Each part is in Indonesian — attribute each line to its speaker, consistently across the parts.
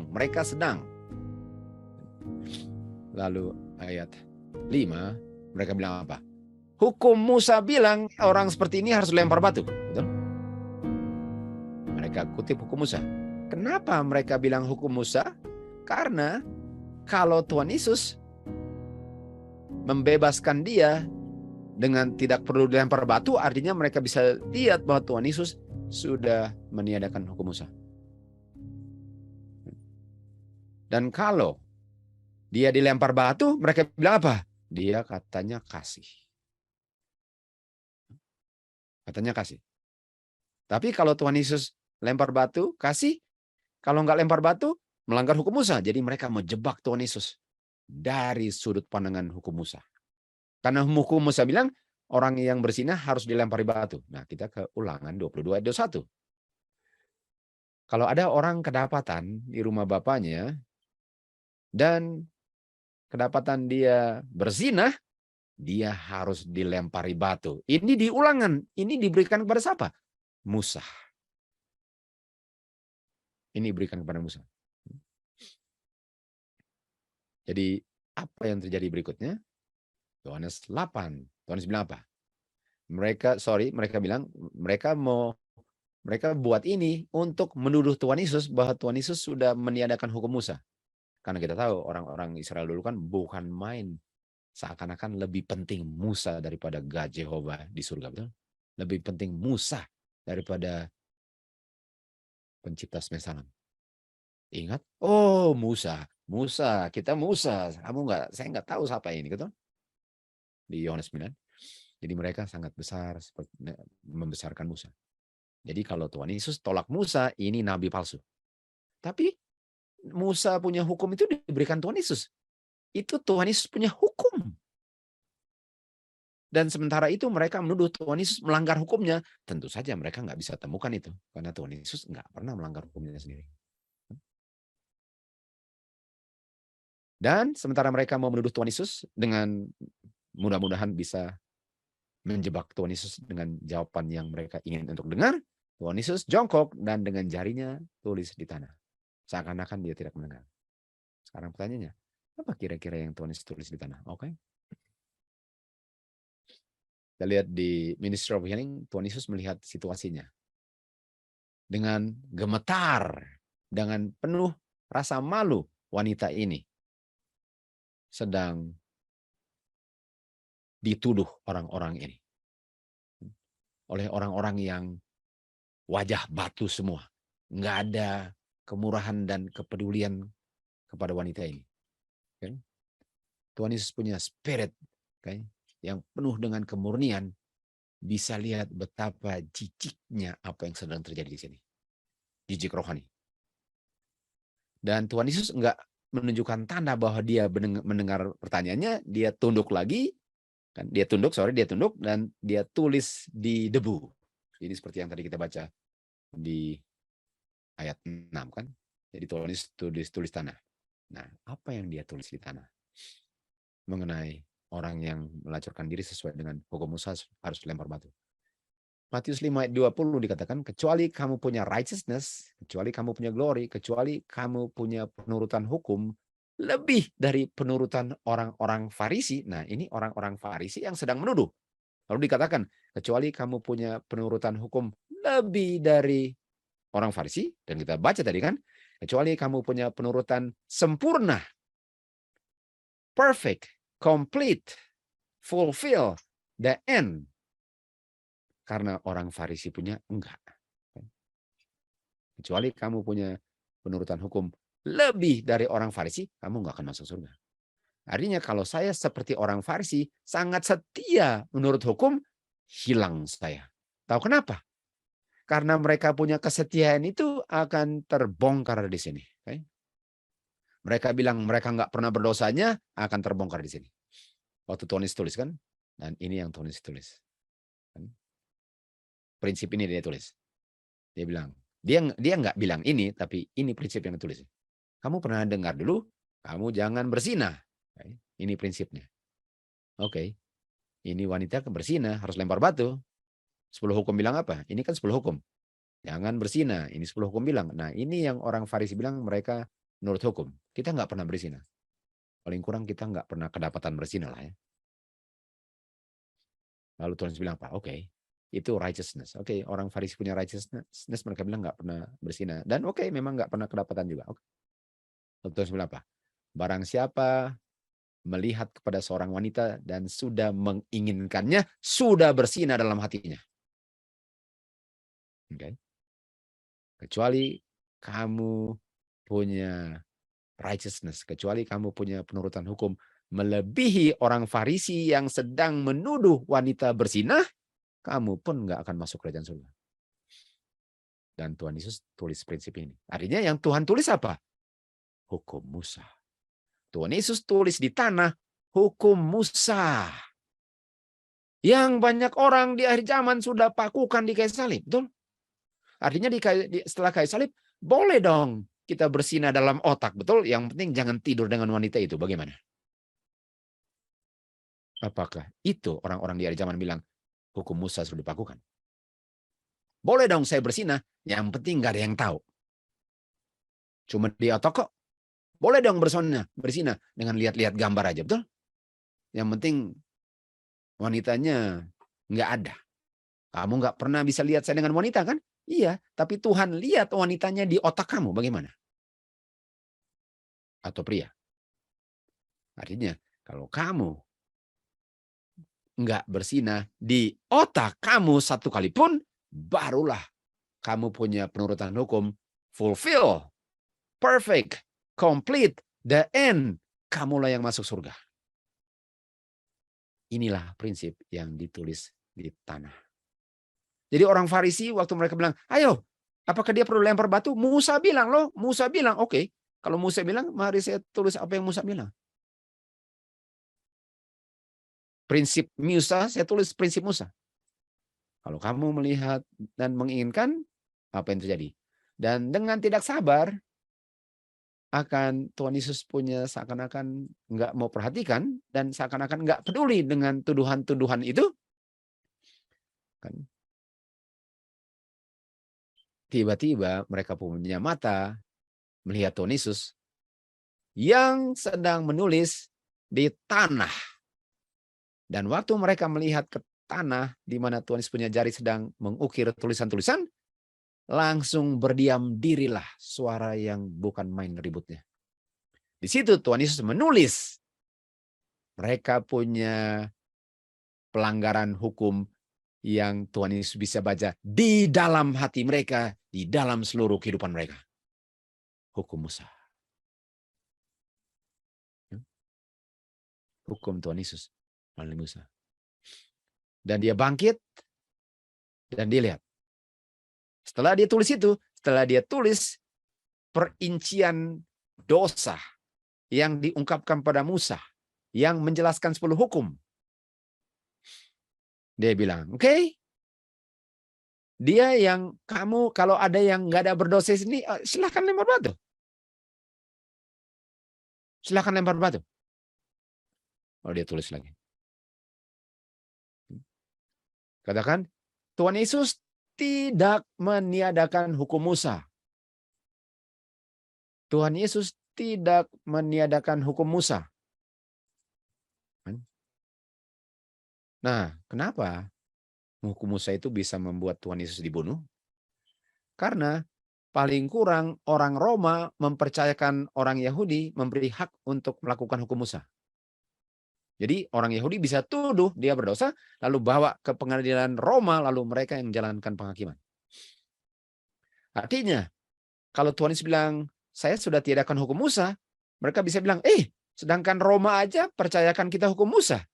Speaker 1: mereka sedang. Lalu ayat 5, mereka bilang apa? Hukum Musa bilang orang seperti ini harus lempar batu. Betul? Mereka kutip hukum Musa. Kenapa mereka bilang hukum Musa? Karena kalau Tuhan Yesus membebaskan dia dengan tidak perlu dilempar batu, artinya mereka bisa lihat bahwa Tuhan Yesus sudah meniadakan hukum Musa. Dan kalau dia dilempar batu, mereka bilang apa? Dia katanya kasih. Katanya kasih. Tapi kalau Tuhan Yesus lempar batu, kasih. Kalau nggak lempar batu, melanggar hukum Musa. Jadi mereka menjebak Tuhan Yesus dari sudut pandangan hukum Musa. Karena hukum Musa bilang, orang yang berzinah harus dilempari batu. Nah, kita ke Ulangan 22 ayat 21. Kalau ada orang kedapatan di rumah bapaknya, dan kedapatan dia berzinah, dia harus dilempari batu. Ini di Ulangan, ini diberikan kepada siapa? Musa. Ini diberikan kepada Musa. Jadi apa yang terjadi berikutnya? Yohanes 8. Yohanes bilang apa? Mereka bilang mereka buat ini untuk menuduh Tuhan Yesus bahwa Tuhan Yesus sudah meniadakan hukum Musa. Karena kita tahu orang-orang Israel dulu kan bukan main, seakan-akan lebih penting Musa daripada God Jehovah di surga, betul? Lebih penting Musa daripada pencipta semesta alam. Ingat? Oh, Musa, kita Musa. Saya nggak tahu siapa ini, gitu. Di Yohanes 9. Jadi mereka sangat besar membesarkan Musa. Jadi kalau Tuhan Yesus tolak Musa, ini nabi palsu. Tapi Musa punya hukum itu diberikan Tuhan Yesus. Itu Tuhan Yesus punya hukum. Dan sementara itu mereka menuduh Tuhan Yesus melanggar hukumnya. Tentu saja mereka nggak bisa temukan itu. Karena Tuhan Yesus nggak pernah melanggar hukumnya sendiri. Dan sementara mereka mau menuduh Tuhan Yesus, dengan mudah-mudahan bisa menjebak Tuhan Yesus dengan jawaban yang mereka ingin untuk dengar, Tuhan Yesus jongkok dan dengan jarinya tulis di tanah. Seakan-akan dia tidak mendengar. Sekarang pertanyaannya, apa kira-kira yang Tuhan Yesus tulis di tanah? Oke. Kita lihat di Ministry of Healing, Tuhan Yesus melihat situasinya. Dengan gemetar, dengan penuh rasa malu, wanita ini sedang dituduh orang-orang ini. Oleh orang-orang yang wajah batu semua. Nggak ada kemurahan dan kepedulian kepada wanita ini. Okay? Tuhan Yesus punya spirit, okay, yang penuh dengan kemurnian, bisa lihat betapa jijiknya apa yang sedang terjadi di sini. Jijik rohani. Dan Tuhan Yesus nggak menunjukkan tanda bahwa dia mendengar pertanyaannya, dia tunduk lagi, kan? Dia tunduk dan dia tulis di debu. Ini seperti yang tadi kita baca di ayat 6 kan. Jadi Tuhan Yesus tulis tanah. Nah, apa yang dia tulis di tanah? Mengenai orang yang melacurkan diri sesuai dengan hukum Musa harus lempar batu. Matius 5 ayat 20 dikatakan, kecuali kamu punya righteousness, kecuali kamu punya glory, kecuali kamu punya penurutan hukum lebih dari penurutan orang-orang Farisi. Nah, ini orang-orang Farisi yang sedang menuduh. Lalu dikatakan, kecuali kamu punya penurutan hukum lebih dari orang Farisi, dan kita baca tadi kan, kecuali kamu punya penurutan sempurna, perfect, complete, fulfill, the end. Karena orang Farisi punya enggak. Kecuali kamu punya penurutan hukum lebih dari orang Farisi, kamu enggak akan masuk surga. Artinya kalau saya seperti orang Farisi, sangat setia menurut hukum, hilang saya. Tahu kenapa? Karena mereka punya kesetiaan itu akan terbongkar di sini. Okay? Mereka bilang mereka nggak pernah berdosanya, akan terbongkar di sini. Waktu Tuhan Yesus tulis kan, dan ini yang Tuhan Yesus tulis. Prinsip ini dia tulis. Dia bilang, dia nggak bilang ini, tapi ini prinsip yang ditulis. Kamu pernah dengar dulu, kamu jangan berzinah. Okay? Ini prinsipnya. Oke, ini wanita berzinah harus lempar batu. 10 hukum bilang apa? Ini kan 10 hukum. Jangan berzina. Ini 10 hukum bilang. Nah, ini yang orang Farisi bilang mereka menurut hukum. Kita nggak pernah berzina. Paling kurang kita nggak pernah kedapatan berzina lah ya. Lalu Tuhan Yesus bilang apa? Oke, itu righteousness. Oke, orang Farisi punya righteousness, mereka bilang nggak pernah berzina. Dan oke, memang nggak pernah kedapatan juga. Oke. Lalu Tuhan Yesus bilang apa? Barang siapa melihat kepada seorang wanita dan sudah menginginkannya, sudah berzina dalam hatinya. Oke. Kecuali kamu punya righteousness, kecuali kamu punya penurutan hukum melebihi orang Farisi yang sedang menuduh wanita berzina, kamu pun nggak akan masuk kerajaan surga. Dan Tuhan Yesus tulis prinsip ini. Artinya yang Tuhan tulis apa? Hukum Musa. Tuhan Yesus tulis di tanah hukum Musa. Yang banyak orang di akhir zaman sudah pakukan di kayu salib, betul? Artinya setelah kayu salib, boleh dong kita berzina dalam otak, betul? Yang penting jangan tidur dengan wanita itu. Bagaimana? Apakah itu orang-orang di akhir zaman bilang, hukum Musa sudah dipakukan? Boleh dong saya berzina, yang penting nggak ada yang tahu. Cuma di otak kok. Boleh dong berzina dengan lihat-lihat gambar aja, betul? Yang penting wanitanya nggak ada. Kamu nggak pernah bisa lihat saya dengan wanita kan? Iya, tapi Tuhan lihat wanitanya di otak kamu, bagaimana? Atau pria. Artinya, kalau kamu nggak berzina di otak kamu satu kali pun, barulah kamu punya penurutan hukum, fulfill, perfect, complete, the end. Kamulah yang masuk surga. Inilah prinsip yang ditulis di tanah. Jadi orang Farisi waktu mereka bilang, ayo, apakah dia perlu lempar batu? Musa bilang loh, Musa bilang, oke. Kalau Musa bilang, mari saya tulis apa yang Musa bilang. Prinsip Musa, saya tulis prinsip Musa. Kalau kamu melihat dan menginginkan, apa yang terjadi? Dan dengan tidak sabar, akan Tuhan Yesus punya seakan-akan nggak mau perhatikan, dan seakan-akan nggak peduli dengan tuduhan-tuduhan itu, kan? Tiba-tiba mereka punya mata melihat Tuhan Yesus yang sedang menulis di tanah. Dan waktu mereka melihat ke tanah di mana Tuhan Yesus punya jari sedang mengukir tulisan-tulisan, langsung berdiam dirilah suara yang bukan main ributnya. Di situ Tuhan Yesus menulis mereka punya pelanggaran hukum yang Tuhan Yesus bisa baca di dalam hati mereka, di dalam seluruh kehidupan mereka. Hukum Musa. Hukum Tuhan Yesus melalui Musa. Dan dia bangkit, dan dia lihat. Setelah dia tulis itu, setelah dia tulis perincian dosa yang diungkapkan pada Musa, yang menjelaskan 10 hukum. Dia bilang, oke, dia yang kamu, kalau ada yang nggak ada berdosa sini, silahkan lempar batu. Silahkan lempar batu. Oh, dia tulis lagi. Katakan, Tuhan Yesus tidak meniadakan hukum Musa. Tuhan Yesus tidak meniadakan hukum Musa. Nah, kenapa hukum Musa itu bisa membuat Tuhan Yesus dibunuh? Karena paling kurang orang Roma mempercayakan orang Yahudi memberi hak untuk melakukan hukum Musa. Jadi orang Yahudi bisa tuduh dia berdosa, lalu bawa ke pengadilan Roma, lalu mereka yang menjalankan penghakiman. Artinya, kalau Tuhan Yesus bilang, saya sudah tiadakan hukum Musa, mereka bisa bilang, sedangkan Roma aja percayakan kita hukum Musa.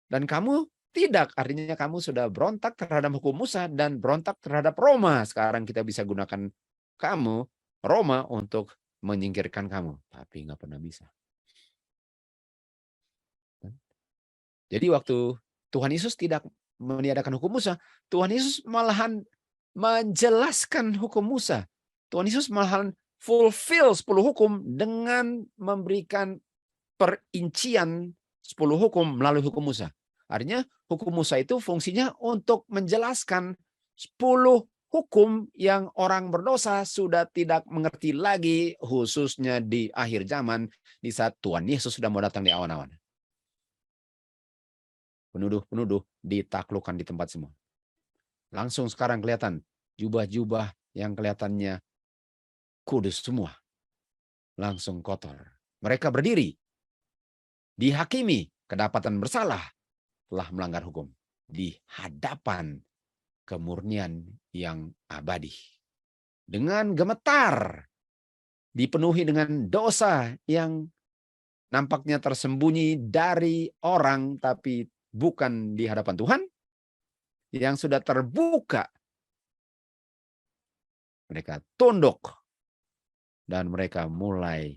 Speaker 1: Dan kamu tidak, artinya kamu sudah berontak terhadap hukum Musa dan berontak terhadap Roma. Sekarang kita bisa gunakan kamu, Roma, untuk menyingkirkan kamu. Tapi nggak pernah bisa. Jadi waktu Tuhan Yesus tidak meniadakan hukum Musa, Tuhan Yesus malahan menjelaskan hukum Musa. Tuhan Yesus malahan fulfill 10 hukum dengan memberikan perincian 10 hukum melalui hukum Musa. Artinya hukum Musa itu fungsinya untuk menjelaskan 10 hukum yang orang berdosa sudah tidak mengerti lagi, khususnya di akhir zaman, di saat Tuhan Yesus sudah mau datang di awan-awan. Penuduh-penuduh ditaklukkan di tempat semua. Langsung sekarang kelihatan jubah-jubah yang kelihatannya kudus semua. Langsung kotor. Mereka berdiri, dihakimi, kedapatan bersalah, telah melanggar hukum. Di hadapan kemurnian yang abadi. Dengan gemetar, dipenuhi dengan dosa yang nampaknya tersembunyi dari orang, tapi bukan di hadapan Tuhan, yang sudah terbuka. Mereka tunduk dan mereka mulai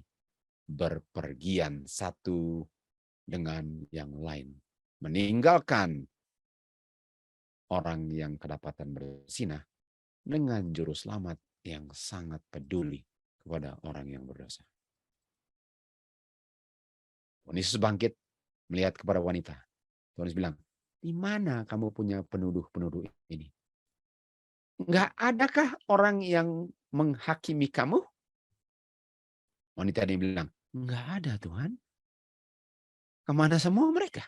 Speaker 1: berpergian satu dengan yang lain. Meninggalkan orang yang kedapatan bersinah dengan juru selamat yang sangat peduli kepada orang yang berdosa. Tuhan Yesus bangkit melihat kepada wanita. Tuhan Yesus bilang, di mana kamu punya penuduh-penuduh ini? Enggak adakah orang yang menghakimi kamu? Wanita ini bilang, enggak ada Tuhan. Kemana semua mereka?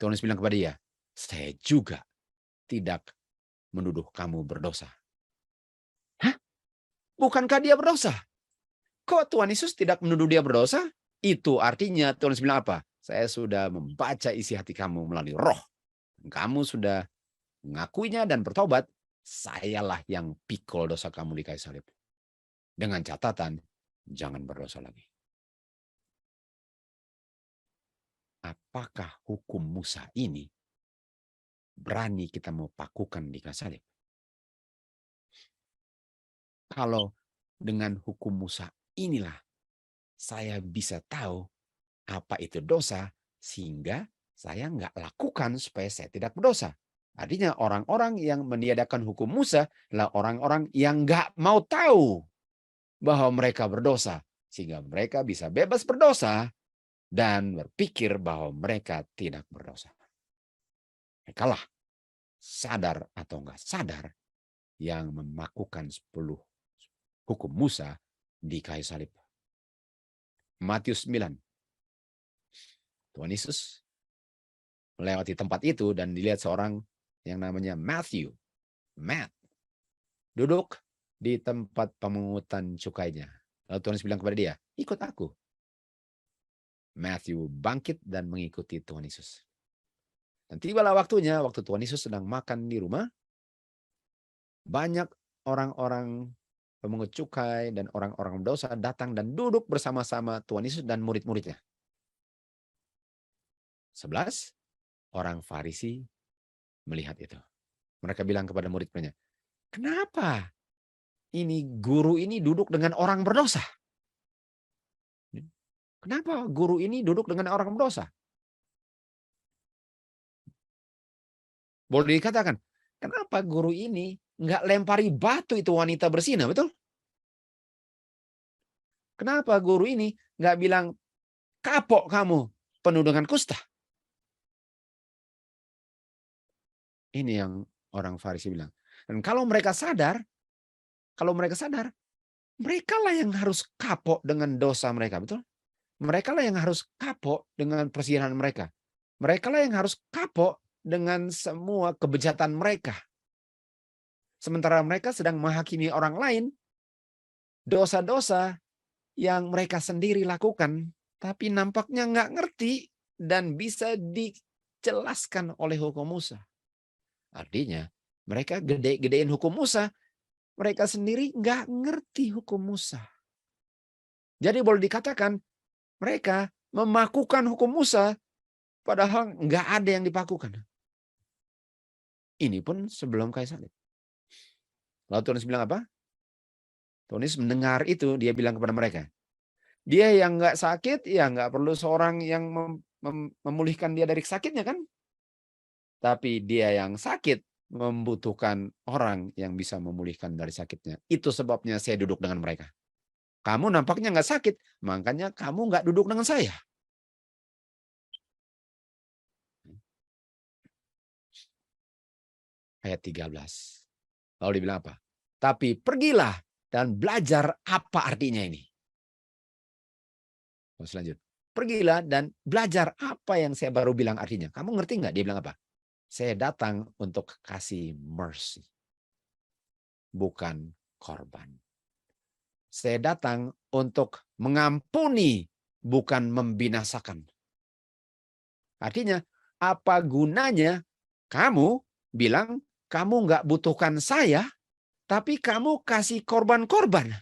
Speaker 1: Tuhan Yesus bilang kepada dia, saya juga tidak menuduh kamu berdosa. Hah? Bukankah dia berdosa? Kok Tuhan Yesus tidak menuduh dia berdosa? Itu artinya Tuhan Yesus bilang apa? Saya sudah membaca isi hati kamu melalui roh. Kamu sudah mengakuinya dan bertobat. Sayalah yang pikul dosa kamu di kayu salib. Dengan catatan, jangan berdosa lagi. Apakah hukum Musa ini berani kita mau pakukan di kayu salib? Kalau dengan hukum Musa inilah saya bisa tahu apa itu dosa, sehingga saya nggak lakukan supaya saya tidak berdosa. Artinya orang-orang yang meniadakan hukum Musa adalah orang-orang yang nggak mau tahu bahwa mereka berdosa, sehingga mereka bisa bebas berdosa dan berpikir bahwa mereka tidak berdosa. Merekalah sadar atau nggak sadar yang melakukan 10 hukum Musa di kayu salib. Matius 9. Tuhan Yesus melewati tempat itu dan dilihat seorang yang namanya Matthew. Matt. Duduk di tempat pemungutan cukainya. Lalu Tuhan Yesus bilang kepada dia, ikut aku. Matthew bangkit dan mengikuti Tuhan Yesus. Dan tibalah waktunya, waktu Tuhan Yesus sedang makan di rumah, banyak orang-orang pemungut cukai dan orang-orang dosa datang dan duduk bersama-sama Tuhan Yesus dan murid-muridnya. 11 orang Farisi melihat itu. Mereka bilang kepada murid-muridnya, kenapa ini guru ini duduk dengan orang berdosa? Kenapa guru ini duduk dengan orang berdosa? Boleh dikatakan, kenapa guru ini nggak lempari batu itu wanita bersinah, betul? Kenapa guru ini nggak bilang, kapok kamu penuh dengan kusta? Ini yang orang Farisi bilang. Dan kalau mereka sadar, mereka lah yang harus kapok dengan dosa mereka, betul? Mereka lah yang harus kapok dengan persinahan mereka. Mereka lah yang harus kapok dengan semua kebejatan mereka. Sementara mereka sedang menghakimi orang lain, dosa-dosa yang mereka sendiri lakukan, tapi nampaknya nggak ngerti dan bisa dijelaskan oleh hukum Musa. Artinya, mereka gede-gedein hukum Musa, mereka sendiri nggak ngerti hukum Musa. Jadi boleh dikatakan, mereka memakukan hukum Musa, padahal nggak ada yang dipakukan. Ini pun sebelum kayu salib. Lalu Tuhan Yesus bilang apa? Tuhan Yesus mendengar itu, dia bilang kepada mereka, dia yang nggak sakit, ya nggak perlu seorang yang memulihkan dia dari sakitnya kan? Tapi dia yang sakit membutuhkan orang yang bisa memulihkan dari sakitnya. Itu sebabnya saya duduk dengan mereka. Kamu nampaknya nggak sakit, makanya kamu nggak duduk dengan saya. Ayat 13. Lalu dibilang apa? Tapi pergilah dan belajar apa artinya ini. Selanjutnya. Pergilah dan belajar apa yang saya baru bilang artinya. Kamu ngerti nggak? Dia bilang apa? Saya datang untuk kasih mercy. Bukan korban. Saya datang untuk mengampuni, bukan membinasakan. Artinya, apa gunanya kamu bilang kamu nggak butuhkan saya, tapi kamu kasih korban-korban?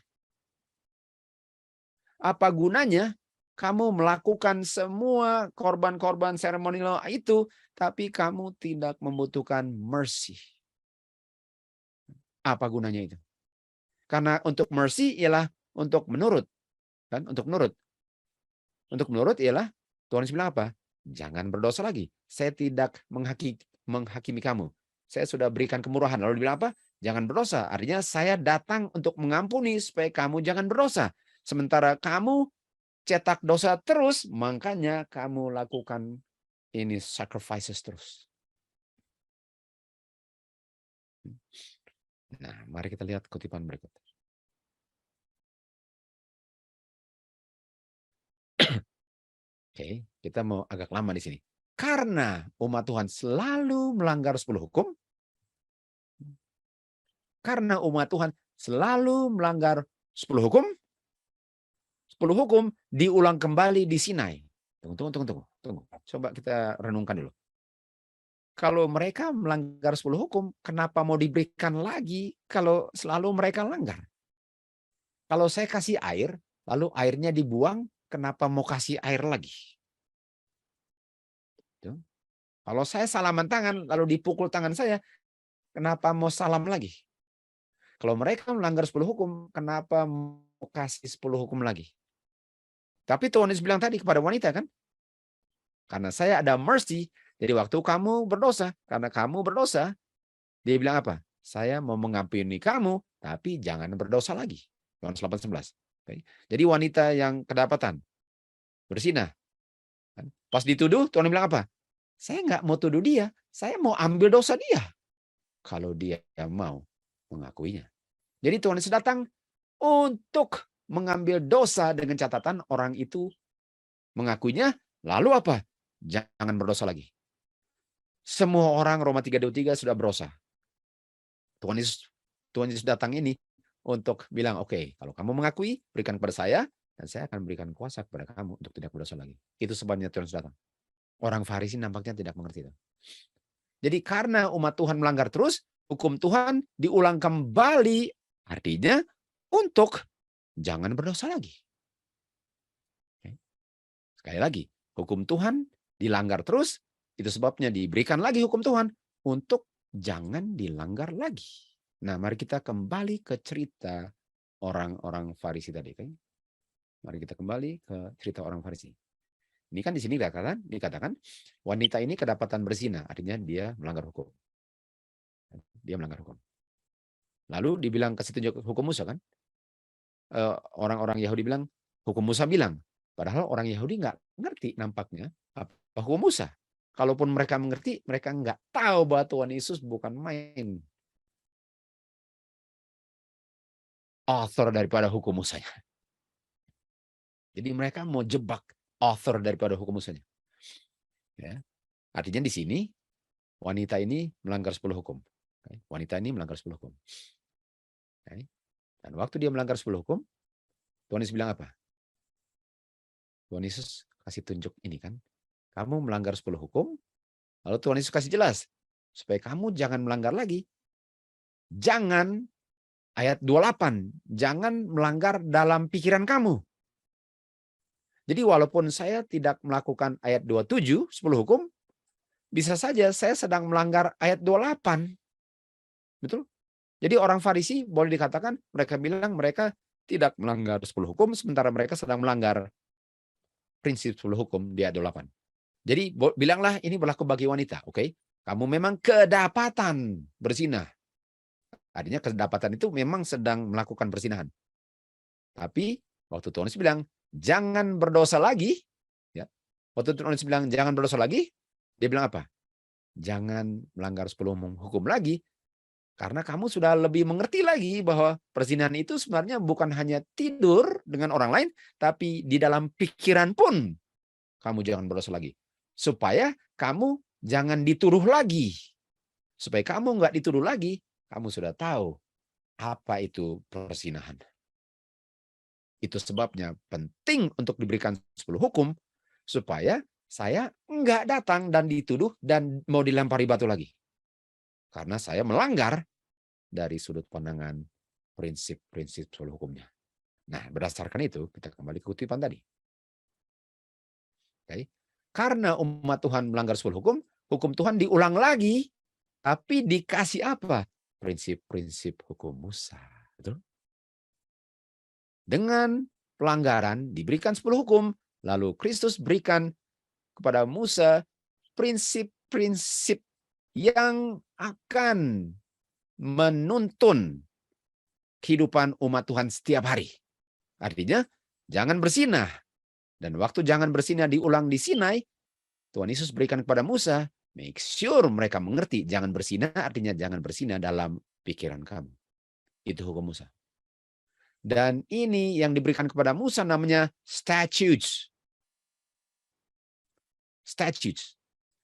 Speaker 1: Apa gunanya kamu melakukan semua korban-korban seremonial itu, tapi kamu tidak membutuhkan mercy? Apa gunanya itu? Karena untuk mercy ialah untuk menurut. Kan? Untuk menurut. Untuk menurut ialah Tuhan Yesus bilang apa? Jangan berdosa lagi. Saya tidak menghakimi kamu. Saya sudah berikan kemurahan. Lalu dibilang apa? Jangan berdosa. Artinya saya datang untuk mengampuni supaya kamu jangan berdosa. Sementara kamu cetak dosa terus, makanya kamu lakukan ini sacrifices terus. Nah, mari kita lihat kutipan berikut. Oke, kita mau agak lama di sini. Karena umat Tuhan selalu melanggar 10 hukum, karena umat Tuhan selalu melanggar 10 hukum, 10 hukum diulang kembali di Sinai. Tunggu. Coba kita renungkan dulu. Kalau mereka melanggar 10 hukum, kenapa mau diberikan lagi kalau selalu mereka langgar? Kalau saya kasih air, lalu airnya dibuang, kenapa mau kasih air lagi? Tuh. Kalau saya salaman tangan, lalu dipukul tangan saya, kenapa mau salam lagi? Kalau mereka melanggar 10 hukum, kenapa mau kasih 10 hukum lagi? Tapi Tuhan Yesus bilang tadi kepada wanita kan, karena saya ada mercy, jadi waktu kamu berdosa, karena kamu berdosa, dia bilang apa? Saya mau mengampuni kamu, tapi jangan berdosa lagi. Yohanes 8:11. Jadi wanita yang kedapatan, bersinah. Pas dituduh, Tuhan bilang apa? Saya nggak mau tuduh dia, saya mau ambil dosa dia. Kalau dia mau mengakuinya. Jadi Tuhan Yesus datang untuk mengambil dosa dengan catatan orang itu mengakuinya, lalu apa? Jangan berdosa lagi. Semua orang Roma 3:23 sudah berdosa. Tuhan Yesus datang ini untuk bilang, oke, kalau kamu mengakui, berikan kepada saya, dan saya akan berikan kuasa kepada kamu untuk tidak berdosa lagi. Itu sebabnya Tuhan Yesus datang. Orang Farisi nampaknya tidak mengerti itu. Jadi karena umat Tuhan melanggar terus, hukum Tuhan diulang kembali, artinya untuk jangan berdosa lagi. Sekali lagi, hukum Tuhan dilanggar terus, itu sebabnya diberikan lagi hukum Tuhan untuk jangan dilanggar lagi. Nah, mari kita kembali ke cerita orang-orang Farisi tadi. Kan? Mari kita kembali ke cerita orang Farisi. Ini kan di sini dikatakan wanita ini kedapatan berzina, artinya dia melanggar hukum. Dia melanggar hukum. Lalu dibilang kasih tunjuk hukum Musa kan? Orang-orang Yahudi bilang, hukum Musa bilang. Padahal orang Yahudi nggak ngerti nampaknya apa hukum Musa. Kalaupun mereka mengerti, mereka nggak tahu bahwa Tuhan Yesus bukan main author daripada hukum Musanya. Jadi mereka mau jebak author daripada hukum Musanya. Ya. Artinya di sini wanita ini melanggar 10 hukum. Wanita ini melanggar 10 hukum. Dan waktu dia melanggar 10 hukum, Tuhan Yesus bilang apa? Tuhan Yesus kasih tunjuk ini kan. Kamu melanggar 10 hukum, lalu Tuhan Yesus kasih jelas. Supaya kamu jangan melanggar lagi. Jangan, ayat 28, jangan melanggar dalam pikiran kamu. Jadi walaupun saya tidak melakukan ayat 27, 10 hukum, bisa saja saya sedang melanggar ayat 28. Betul? Jadi orang Farisi boleh dikatakan, mereka bilang mereka tidak melanggar 10 hukum, sementara mereka sedang melanggar prinsip 10 hukum di ayat 28. Jadi bilanglah ini berlaku bagi wanita. Oke, kamu memang kedapatan berzina. Artinya kedapatan itu memang sedang melakukan perzinahan. Tapi waktu Tuhan Yesus bilang, jangan berdosa lagi. Ya. Waktu Tuhan Yesus bilang, jangan berdosa lagi. Dia bilang apa? Jangan melanggar 10 hukum lagi. Karena kamu sudah lebih mengerti lagi bahwa perzinahan itu sebenarnya bukan hanya tidur dengan orang lain, tapi di dalam pikiran pun kamu jangan berdosa lagi. Supaya kamu jangan dituduh lagi. Supaya kamu nggak dituduh lagi, kamu sudah tahu apa itu perzinahan. Itu sebabnya penting untuk diberikan 10 hukum, supaya saya nggak datang dan dituduh dan mau dilempari batu lagi. Karena saya melanggar dari sudut pandangan prinsip-prinsip 10 hukumnya. Nah, berdasarkan itu, kita kembali ke kutipan tadi. Okay. Karena umat Tuhan melanggar 10 hukum, hukum Tuhan diulang lagi, tapi dikasih apa? Prinsip-prinsip hukum Musa. Betul? Dengan pelanggaran diberikan 10 hukum, lalu Kristus berikan kepada Musa prinsip-prinsip yang akan menuntun kehidupan umat Tuhan setiap hari. Artinya, jangan bersinah. Dan waktu jangan bersinah diulang di Sinai, Tuhan Yesus berikan kepada Musa, make sure mereka mengerti. Jangan bersinah artinya jangan bersinah dalam pikiran kamu. Itu hukum Musa. Dan ini yang diberikan kepada Musa namanya statutes. Statutes.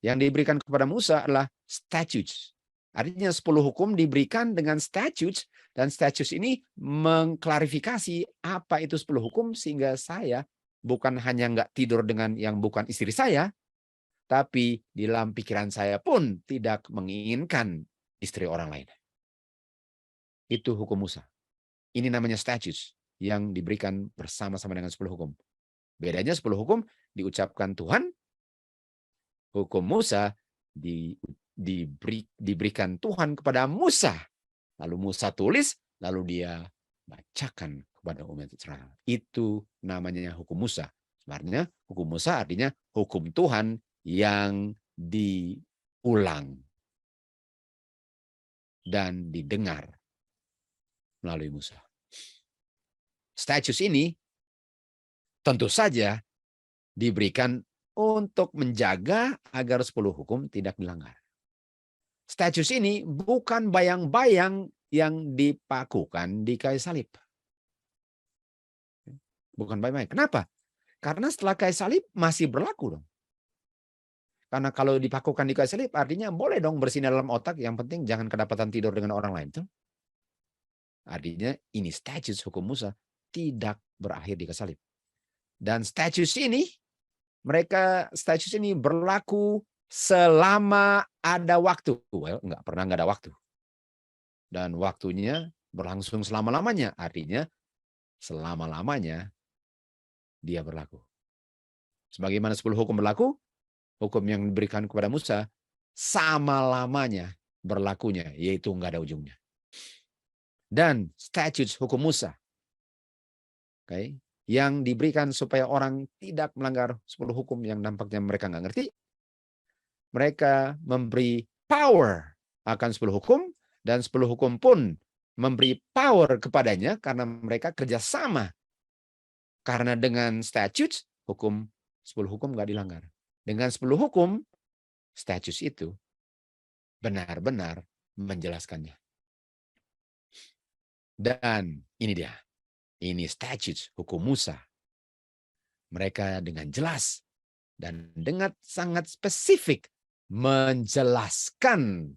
Speaker 1: Yang diberikan kepada Musa adalah statutes. Artinya 10 hukum diberikan dengan statutes, dan statutes ini mengklarifikasi apa itu 10 hukum, sehingga saya bukan hanya nggak tidur dengan yang bukan istri saya, tapi di dalam pikiran saya pun tidak menginginkan istri orang lain. Itu hukum Musa. Ini namanya statutes yang diberikan bersama-sama dengan 10 hukum. Bedanya 10 hukum diucapkan Tuhan, hukum Musa diberikan Tuhan kepada Musa. Lalu Musa tulis, lalu dia bacakan kepada umat Israel. Itu namanya hukum Musa. Sebenarnya hukum Musa artinya hukum Tuhan yang diulang dan didengar melalui Musa. Statutes ini tentu saja diberikan untuk menjaga agar 10 hukum tidak dilanggar. Statutes ini bukan bayang-bayang yang dipakukan di kayu salib. Bukan bayang-bayang. Kenapa? Karena setelah kayu salib masih berlaku dong. Karena kalau dipakukan di kayu salib artinya boleh dong bersinar dalam otak, yang penting jangan kedapatan tidur dengan orang lain. Tuh. Artinya ini statutes hukum Musa tidak berakhir di kayu salib. Dan statutes ini berlaku selama ada waktu. Well, nggak ada waktu. Dan waktunya berlangsung selama-lamanya. Artinya selama-lamanya dia berlaku. Sebagaimana 10 hukum berlaku, hukum yang diberikan kepada Musa sama lamanya berlakunya, yaitu nggak ada ujungnya. Dan statutes hukum Musa, yang diberikan supaya orang tidak melanggar 10 hukum yang nampaknya mereka nggak ngerti, mereka memberi power akan 10 hukum, dan 10 hukum pun memberi power kepadanya karena mereka kerjasama. Karena dengan statutes, 10 hukum nggak dilanggar. Dengan 10 hukum, statutes itu benar-benar menjelaskannya. Dan ini dia. Ini statutes hukum Musa. Mereka dengan jelas dan dengan sangat spesifik menjelaskan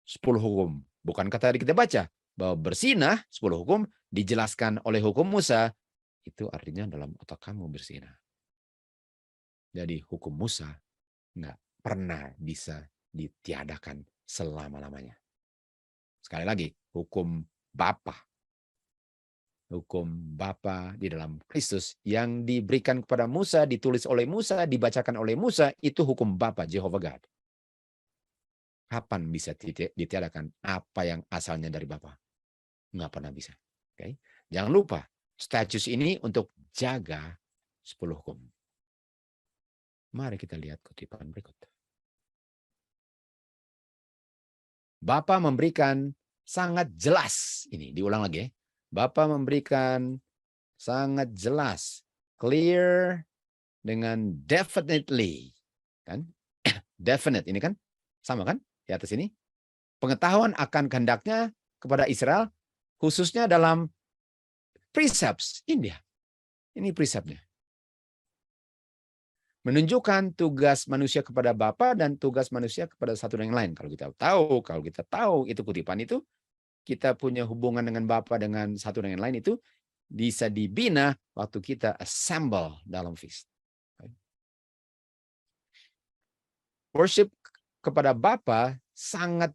Speaker 1: 10 hukum. Bukan kata kita baca bahwa bersinah 10 hukum dijelaskan oleh hukum Musa, itu artinya dalam otak kamu bersinah. Jadi hukum Musa nggak pernah bisa ditiadakan selama-lamanya. Sekali lagi, hukum Bapa. Hukum Bapa di dalam Kristus yang diberikan kepada Musa, ditulis oleh Musa, dibacakan oleh Musa, itu hukum Bapa, Jehovah God. Kapan bisa ditiadakan apa yang asalnya dari Bapa? Nggak pernah bisa. Okay? Jangan lupa, status ini untuk jaga 10 hukum. Mari kita lihat kutipan berikut. Bapa memberikan sangat jelas, ini diulang lagi ya. Bapa memberikan sangat jelas, clear dengan definitely, kan? Definite ini kan sama kan di atas ini. Pengetahuan akan kehendaknya kepada Israel, khususnya dalam precepts India. Ini preceptnya. Menunjukkan tugas manusia kepada Bapa dan tugas manusia kepada satu dan yang lain. Kalau kita tahu itu kutipan itu, kita punya hubungan dengan Bapa dengan satu dan yang lain itu bisa dibina waktu kita assemble dalam feast. Worship kepada Bapa sangat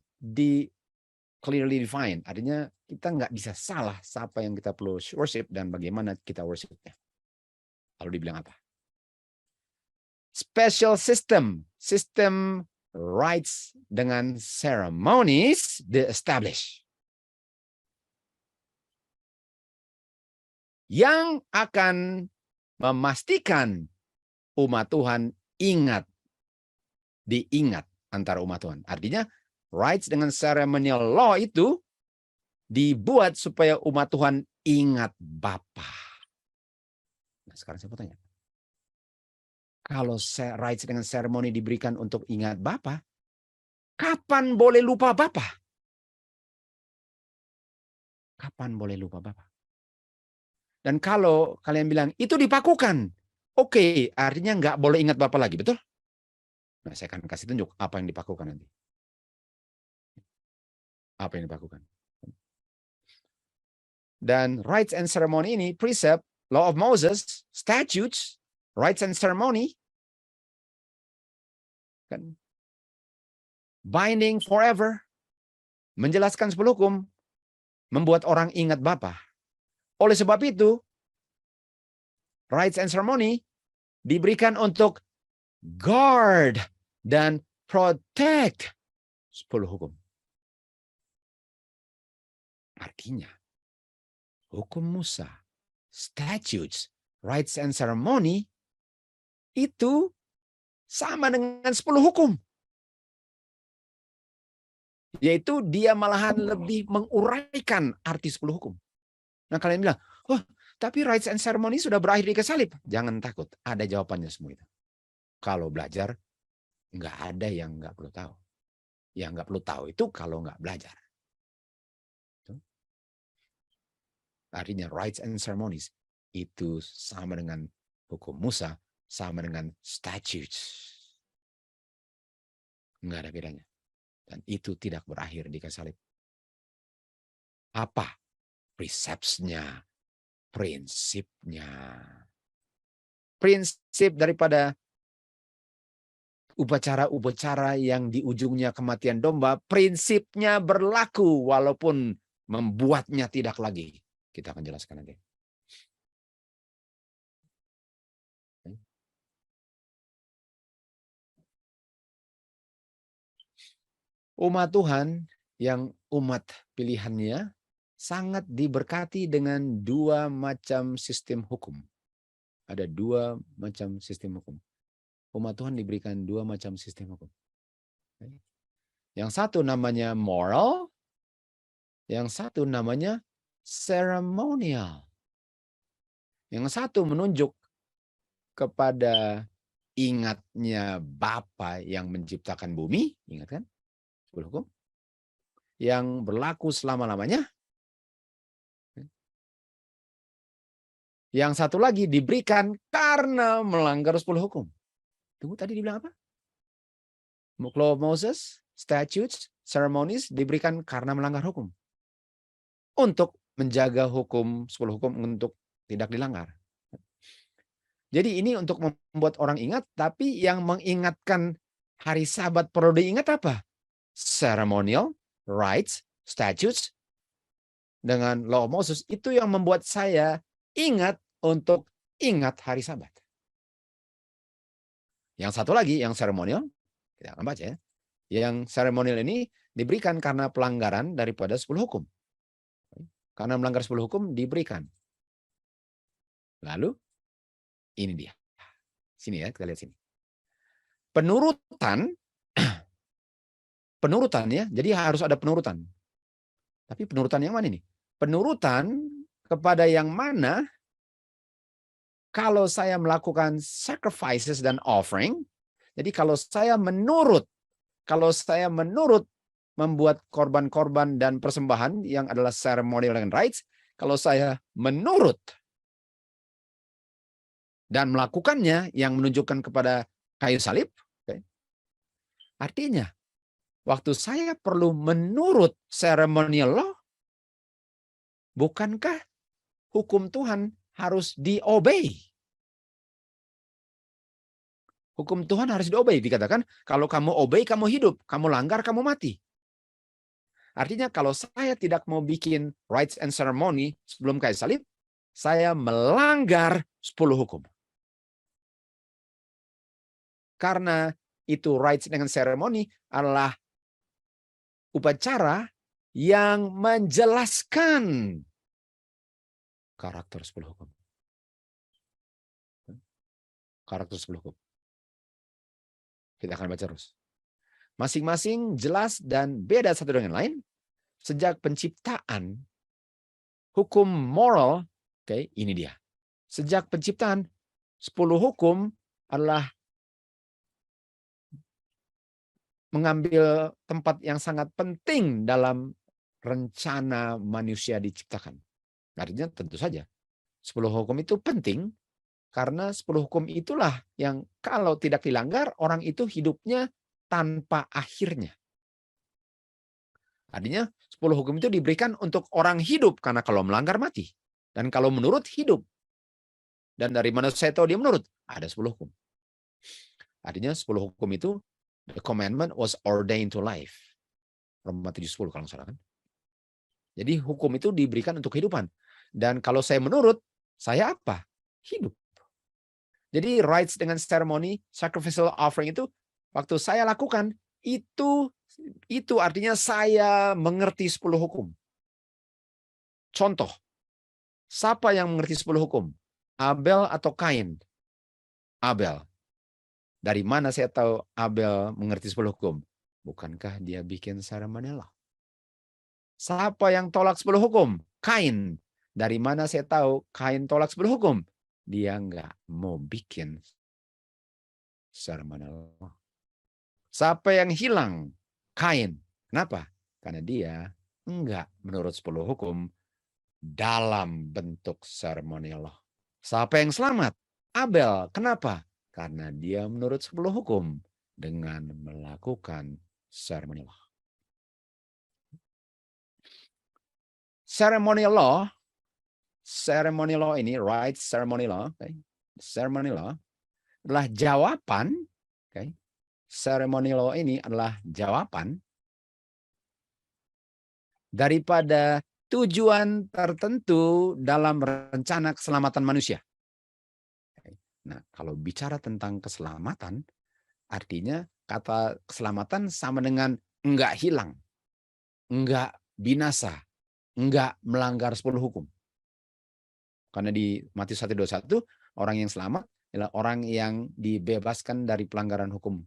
Speaker 1: clearly defined. Artinya kita nggak bisa salah siapa yang kita perlu worship dan bagaimana kita worshipnya. Lalu dibilang apa? Special sistem rites dengan ceremonies di-establish. Yang akan memastikan umat Tuhan diingat antara umat Tuhan. Artinya, rites dengan ceremonial law itu dibuat supaya umat Tuhan ingat Bapa. Nah, sekarang saya mau tanya. Kalau rites dengan seremoni diberikan untuk ingat Bapa, kapan boleh lupa Bapa? Kapan boleh lupa Bapa? Dan kalau kalian bilang, itu dipakukan. Oke, artinya nggak boleh ingat Bapa lagi, betul? Nah, saya akan kasih tunjuk apa yang dipakukan nanti. Apa yang dipakukan. Dan rites and ceremony ini, precept, law of Moses, statutes, rites and ceremony, kan, binding forever, menjelaskan 10 hukum, membuat orang ingat Bapa. Oleh sebab itu, rites and ceremony diberikan untuk guard dan protect 10 hukum. Artinya, hukum Musa, statutes, rites and ceremony itu sama dengan 10 hukum. Yaitu dia malahan lebih menguraikan arti 10 hukum. Nah, kalian bilang, oh, tapi rites and ceremony sudah berakhir di salib. Jangan takut, ada jawabannya semua itu. Kalau belajar, nggak ada yang nggak perlu tahu. Yang nggak perlu tahu itu kalau nggak belajar. Artinya rites and ceremonies itu sama dengan hukum Musa, sama dengan statutes. Nggak ada bedanya. Dan itu tidak berakhir di kayu salib. Apa? Precepts-nya, prinsipnya. Prinsip daripada upacara-upacara yang di ujungnya kematian domba, prinsipnya berlaku walaupun membuatnya tidak lagi. Kita akan jelaskan nanti. Umat Tuhan yang umat pilihannya sangat diberkati dengan 2 macam sistem hukum. Ada 2 macam sistem hukum. Umat Tuhan diberikan 2 macam sistem hukum. Yang satu namanya moral, yang satu namanya ceremonial. Yang satu menunjuk kepada ingatnya Bapa yang menciptakan bumi, ingat kan? 10 hukum. Yang berlaku selama-lamanya. Yang satu lagi diberikan karena melanggar 10 hukum. Tunggu, tadi dibilang apa? Law of Moses, statutes, ceremonies diberikan karena melanggar hukum. Untuk menjaga hukum, 10 hukum untuk tidak dilanggar. Jadi ini untuk membuat orang ingat, tapi yang mengingatkan hari Sabat perlu diingat apa? Ceremonial, rites, statutes, dengan law of Moses, itu yang membuat saya ingat untuk ingat hari Sabat. Yang satu lagi, yang seremonial, kita akan baca ya. Yang seremonial ini diberikan karena pelanggaran daripada 10 hukum. Karena melanggar 10 hukum diberikan. Lalu, ini dia. Sini ya, kita lihat sini. Penurutan ya, jadi harus ada penurutan. Tapi penurutan yang mana ini? Penurutan kepada yang mana kalau saya melakukan sacrifices dan offering, jadi kalau saya menurut membuat korban-korban dan persembahan yang adalah ceremonial and rites, kalau saya menurut dan melakukannya yang menunjukkan kepada kayu salib, artinya waktu saya perlu menurut ceremonial law, bukankah hukum Tuhan harus diobey? Hukum Tuhan harus diobey. Dikatakan, kalau kamu obey, kamu hidup. Kamu langgar, kamu mati. Artinya, kalau saya tidak mau bikin rites and ceremony sebelum kayu salib, saya melanggar 10 hukum. Karena itu rites dengan ceremony adalah upacara yang menjelaskan karakter 10 hukum. Karakter 10 hukum. Kita akan baca terus. Masing-masing jelas dan beda satu dengan lain. Sejak penciptaan, hukum moral, ini dia. Sejak penciptaan, 10 hukum adalah mengambil tempat yang sangat penting dalam rencana manusia diciptakan. Artinya tentu saja, 10 hukum itu penting, karena 10 hukum itulah yang kalau tidak dilanggar, orang itu hidupnya tanpa akhirnya. Artinya 10 hukum itu diberikan untuk orang hidup, karena kalau melanggar mati. Dan kalau menurut hidup. Dan dari mana saya tahu dia menurut? Ada 10 hukum. Artinya 10 hukum itu, the commandment was ordained to life. Roma 7:10 kalau nggak salah kan. Jadi hukum itu diberikan untuk kehidupan. Dan kalau saya menurut, saya apa? Hidup. Jadi rites dengan ceremony, sacrificial offering itu, waktu saya lakukan, itu artinya saya mengerti 10 hukum. Contoh, siapa yang mengerti 10 hukum? Abel atau Kain? Abel. Dari mana saya tahu Abel mengerti 10 hukum? Bukankah dia bikin ceremonial law? Siapa yang tolak 10 hukum? Kain. Dari mana saya tahu Kain tolak 10 hukum? Dia nggak mau bikin ceremonial law. Siapa yang hilang? Kain. Kenapa? Karena dia enggak menurut 10 hukum dalam bentuk ceremonial law. Siapa yang selamat? Abel. Kenapa? Karena dia menurut 10 hukum dengan melakukan ceremonial law. Ceremonial law ini, right ceremonial law, ceremonial law adalah jawaban, ceremonial law ini adalah jawaban daripada tujuan tertentu dalam rencana keselamatan manusia. Nah, kalau bicara tentang keselamatan, artinya kata keselamatan sama dengan enggak hilang, enggak binasa, enggak melanggar 10 hukum. Karena di Matius 1:21, orang yang selamat adalah orang yang dibebaskan dari pelanggaran hukum.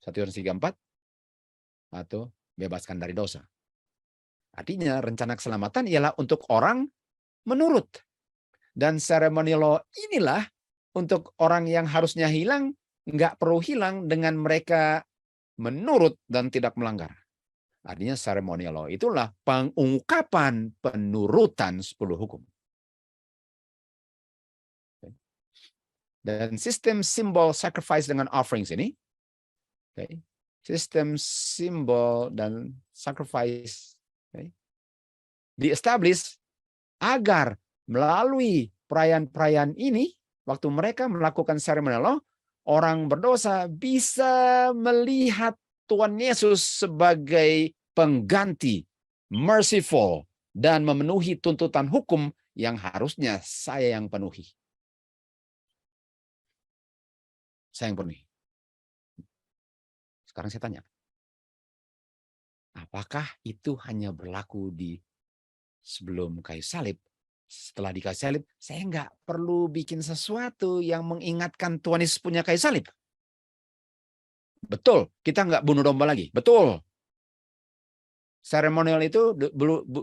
Speaker 1: 1 Yohanes 3:4 atau bebaskan dari dosa. Artinya rencana keselamatan ialah untuk orang menurut. Dan ceremonial law inilah untuk orang yang harusnya hilang, nggak perlu hilang dengan mereka menurut dan tidak melanggar. Artinya ceremonial law itulah pengungkapan penurutan 10 hukum. Dan sistem simbol sacrifice dengan offerings ini, sistem simbol dan sacrifice di-establish agar melalui perayaan-perayaan ini, waktu mereka melakukan ceremonial law, orang berdosa bisa melihat Tuhan Yesus sebagai pengganti, merciful, dan memenuhi tuntutan hukum yang harusnya saya yang penuhi. Saya yang penuhi. Sekarang saya tanya, apakah itu hanya berlaku di sebelum kayu salib? Setelah di kayu salib, saya nggak perlu bikin sesuatu yang mengingatkan Tuhan Yesus punya kayu salib. Betul, kita nggak bunuh domba lagi. Betul. Seremonial itu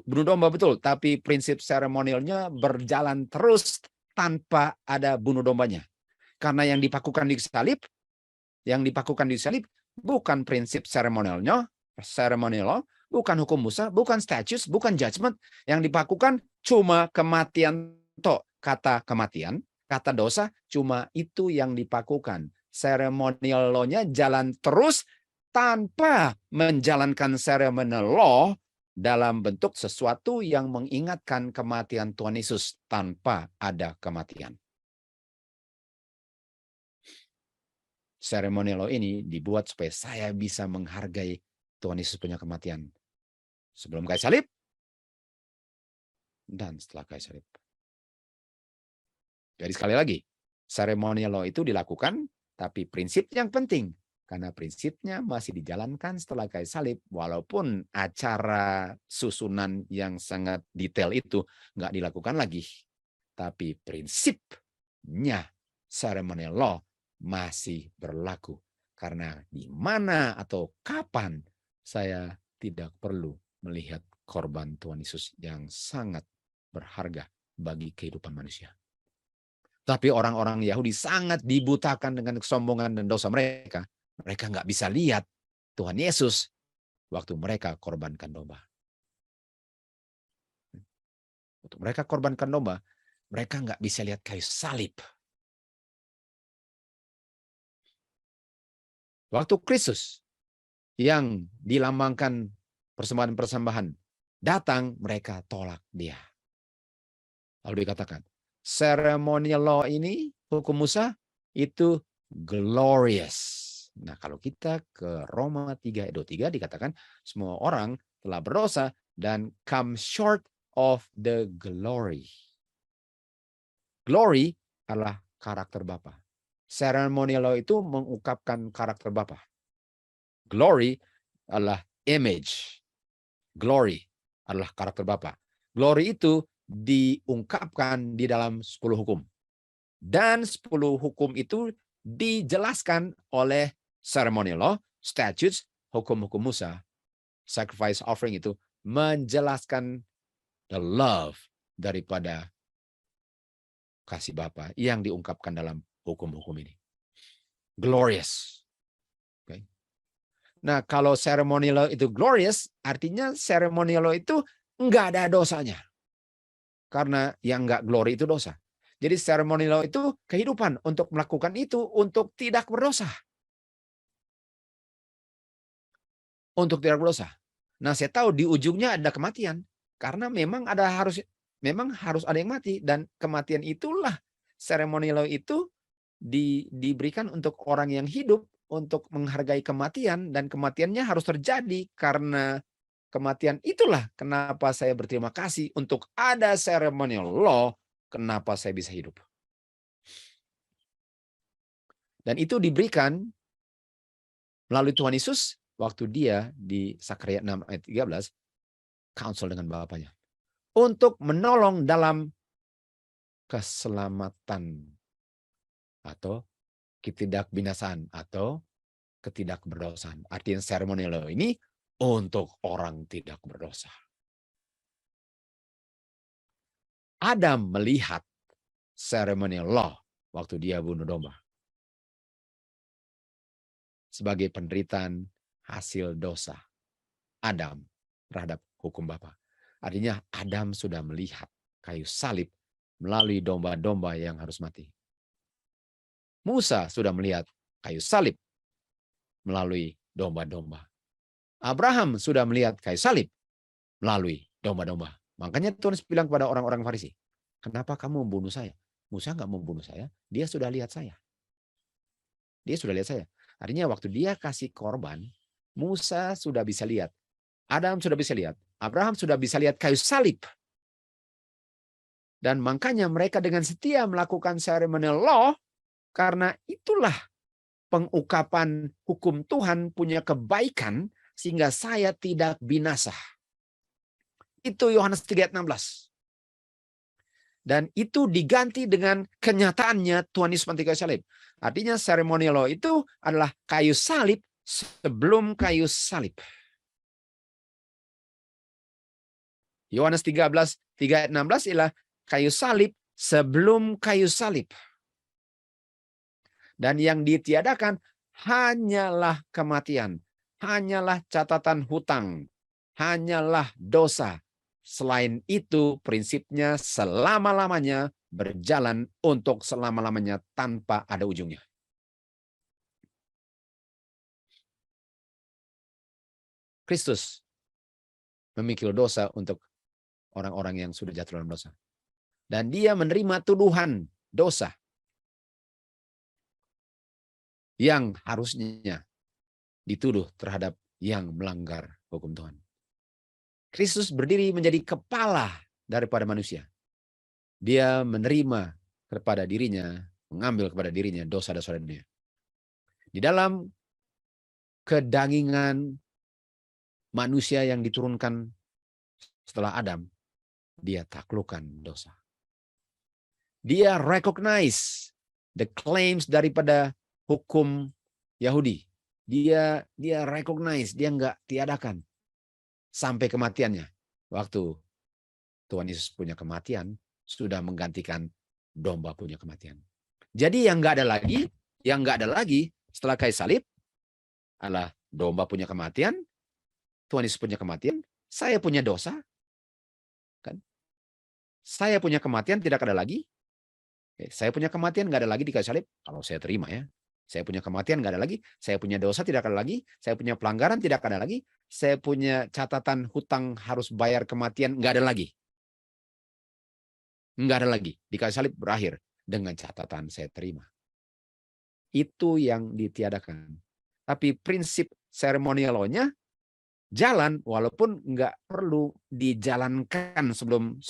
Speaker 1: bunuh domba betul, tapi prinsip seremonialnya berjalan terus tanpa ada bunuh dombanya. Karena yang dipakukan di salib bukan prinsip seremonialnya, ceremonial law, bukan hukum Musa, bukan statutes, bukan judgment. Yang dipakukan cuma kematian. Kata kematian, kata dosa, cuma itu yang dipakukan. Ceremonial law-nya jalan terus tanpa menjalankan ceremonial law dalam bentuk sesuatu yang mengingatkan kematian Tuhan Yesus tanpa ada kematian. Ceremonial law ini dibuat supaya saya bisa menghargai Tuhan Yesus punya kematian. Sebelum kayu salib dan setelah kayu salib. Jadi sekali lagi, ceremonial law itu dilakukan, tapi prinsip yang penting. Karena prinsipnya masih dijalankan setelah kayu salib, walaupun acara susunan yang sangat detail itu nggak dilakukan lagi. Tapi prinsipnya ceremonial law masih berlaku. Karena di mana atau kapan saya tidak perlu melihat korban Tuhan Yesus yang sangat berharga bagi kehidupan manusia. Tapi orang-orang Yahudi sangat dibutakan dengan kesombongan dan dosa mereka. Mereka nggak bisa lihat Tuhan Yesus waktu mereka korbankan domba. Waktu mereka korbankan domba, mereka nggak bisa lihat kayu salib. Waktu Kristus yang dilambangkan persembahan-persembahan datang, mereka tolak dia. Lalu dikatakan, ceremonial law ini, hukum Musa, itu glorious. Nah, kalau kita ke Roma 3 ayat 23 dikatakan, semua orang telah berdosa dan come short of the glory. Glory adalah karakter Bapa. Ceremonial law itu mengungkapkan karakter Bapa. Glory adalah image. Glory adalah karakter Bapa. Glory itu diungkapkan di dalam 10 hukum. Dan 10 hukum itu dijelaskan oleh ceremonial law, statutes, hukum-hukum Musa. Sacrifice offering itu menjelaskan the love daripada kasih Bapa yang diungkapkan dalam hukum-hukum ini. Glorious. Okay. Nah, kalau ceremonial law itu glorious, artinya ceremonial law itu enggak ada dosanya. Karena yang enggak glory itu dosa. Jadi ceremonial law itu kehidupan untuk melakukan itu untuk tidak berdosa. Untuk tidak berdosa. Nah, saya tahu di ujungnya ada kematian. Karena memang harus ada yang mati. Dan kematian itulah ceremonial law itu diberikan untuk orang yang hidup untuk menghargai kematian. Dan kematiannya harus terjadi karena kematian itulah kenapa saya berterima kasih untuk ada ceremonial law, kenapa saya bisa hidup. Dan itu diberikan melalui Tuhan Yesus waktu dia di Sakaria 6 ayat 13 counsel dengan Bapaknya untuk menolong dalam keselamatan atau ketidakbinasaan atau ketidakberdosaan. Artinya ceremonial law ini untuk orang tidak berdosa. Adam melihat ceremonial law waktu dia bunuh domba sebagai penderitaan hasil dosa Adam terhadap hukum Bapa. Artinya Adam sudah melihat kayu salib melalui domba-domba yang harus mati. Musa sudah melihat kayu salib melalui domba-domba. Abraham sudah melihat kayu salib melalui domba-domba. Makanya Tuhan bilang kepada orang-orang Farisi, kenapa kamu membunuh saya? Musa nggak membunuh saya, dia sudah lihat saya. Dia sudah lihat saya. Artinya waktu dia kasih korban, Musa sudah bisa lihat. Adam sudah bisa lihat. Abraham sudah bisa lihat kayu salib. Dan makanya mereka dengan setia melakukan ceremonial law, karena itulah pengungkapan hukum Tuhan punya kebaikan sehingga saya tidak binasa. Itu Yohanes 3:16. Dan itu diganti dengan kenyataannya Tuhan Yesus mati kayu salib. Artinya ceremonial law itu adalah kayu salib sebelum kayu salib. Yohanes 3:16 ialah kayu salib sebelum kayu salib. Dan yang ditiadakan hanyalah kematian. hanyalah catatan hutang, hanyalah dosa. Selain itu, prinsipnya selama-lamanya berjalan untuk selama-lamanya tanpa ada ujungnya. Kristus memikul dosa untuk orang-orang yang sudah jatuh dalam dosa. Dan dia menerima tuduhan dosa yang harusnya dituduh terhadap yang melanggar hukum Tuhan. Kristus berdiri menjadi kepala daripada manusia. Dia menerima kepada dirinya, mengambil kepada dirinya dosa-dosa dunia. Di dalam kedangingan manusia yang diturunkan setelah Adam, dia taklukkan dosa. Dia recognize the claims daripada hukum Yahudi. Dia recognize, dia enggak tiadakan sampai kematiannya. Waktu Tuhan Yesus punya kematian, sudah menggantikan domba punya kematian. Jadi yang enggak ada lagi setelah kayu salib adalah domba punya kematian, Tuhan Yesus punya kematian, saya punya dosa, kan? Saya punya kematian tidak ada lagi. Saya punya kematian nggak ada lagi di kayu salib. Kalau saya terima ya, saya punya kematian nggak ada lagi. Saya punya dosa tidak ada lagi. Saya punya pelanggaran tidak ada lagi. Saya punya catatan hutang harus bayar kematian nggak ada lagi. Nggak ada lagi. Di kayu salib berakhir dengan catatan saya terima. Itu yang ditiadakan. Tapi prinsip ceremonial law-nya jalan walaupun nggak perlu dijalankan sebelum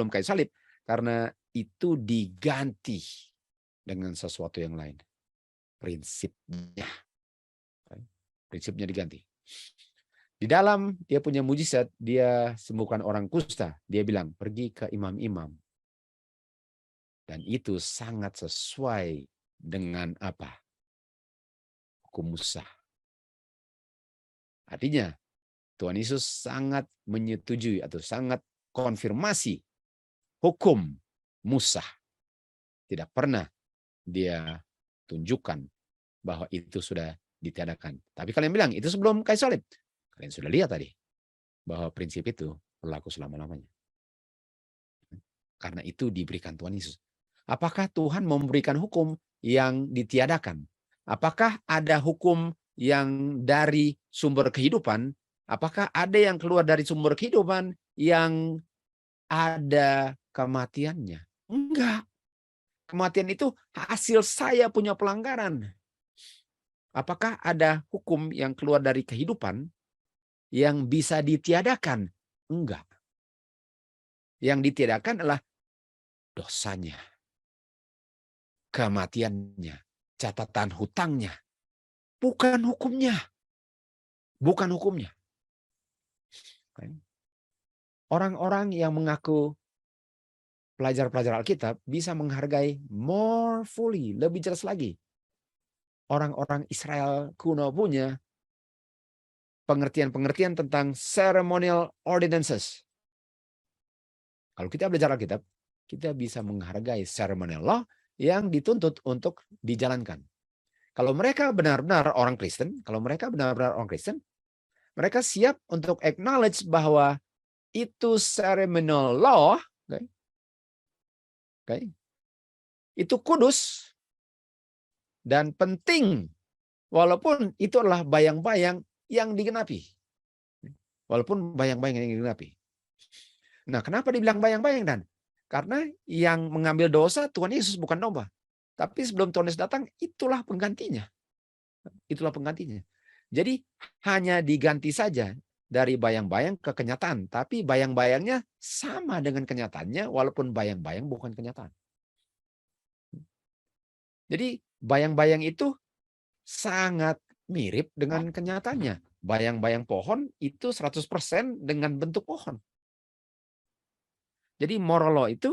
Speaker 1: kayu salib, karena itu diganti dengan sesuatu yang lain. Prinsipnya diganti. Di dalam dia punya mujizat, dia sembuhkan orang kusta. Dia bilang, pergi ke imam-imam. Dan itu sangat sesuai dengan apa? Hukum Musa. Artinya, Tuhan Yesus sangat menyetujui atau sangat konfirmasi hukum Musa. Tidak pernah dia tunjukkan bahwa itu sudah ditiadakan. Tapi kalian bilang, itu sebelum kayu salib. Kalian sudah lihat tadi, bahwa prinsip itu berlaku selama-lamanya. Karena itu diberikan Tuhan Yesus. Apakah Tuhan memberikan hukum yang ditiadakan? Apakah ada hukum yang dari sumber kehidupan? Apakah ada yang keluar dari sumber kehidupan yang ada kematiannya? Enggak. Kematian itu hasil saya punya pelanggaran. Apakah ada hukum yang keluar dari kehidupan yang bisa ditiadakan? Enggak. Yang ditiadakan adalah dosanya, kematiannya, catatan hutangnya. Bukan hukumnya. Bukan hukumnya. Orang-orang yang mengaku pelajar-pelajar Alkitab bisa menghargai more fully, lebih jelas lagi. Orang-orang Israel kuno punya pengertian-pengertian tentang ceremonial ordinances. Kalau kita belajar Alkitab, kita bisa menghargai ceremonial law yang dituntut untuk dijalankan. Kalau mereka benar-benar orang Kristen, mereka siap untuk acknowledge bahwa itu ceremonial law, itu kudus dan penting, walaupun itu adalah bayang-bayang yang digenapi. Nah, kenapa dibilang bayang-bayang, Dan? Karena yang mengambil dosa Tuhan Yesus, bukan domba. Tapi sebelum Tuhan Yesus datang, itulah penggantinya. Jadi hanya diganti saja dari bayang-bayang ke kenyataan. Tapi bayang-bayangnya sama dengan kenyataannya, walaupun bayang-bayang bukan kenyataan. Jadi bayang-bayang itu sangat mirip dengan kenyataannya. Bayang-bayang pohon itu 100% dengan bentuk pohon. Jadi moral law itu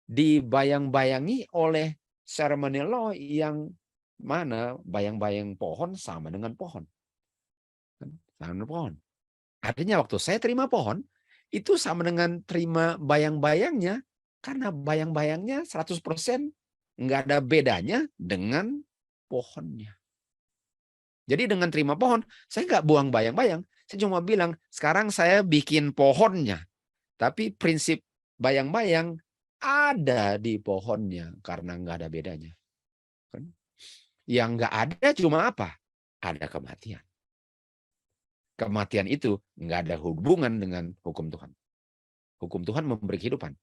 Speaker 1: dibayang-bayangi oleh ceremonial law yang mana bayang-bayang pohon sama dengan pohon. Artinya waktu saya terima pohon, itu sama dengan terima bayang-bayangnya, karena bayang-bayangnya 100% nggak ada bedanya dengan pohonnya. Jadi dengan terima pohon, saya nggak buang bayang-bayang. Saya cuma bilang, sekarang saya bikin pohonnya. Tapi prinsip bayang-bayang ada di pohonnya karena nggak ada bedanya. Yang nggak ada cuma apa? Ada kematian. Kematian itu nggak ada hubungan dengan hukum Tuhan. Hukum Tuhan memberi kehidupan.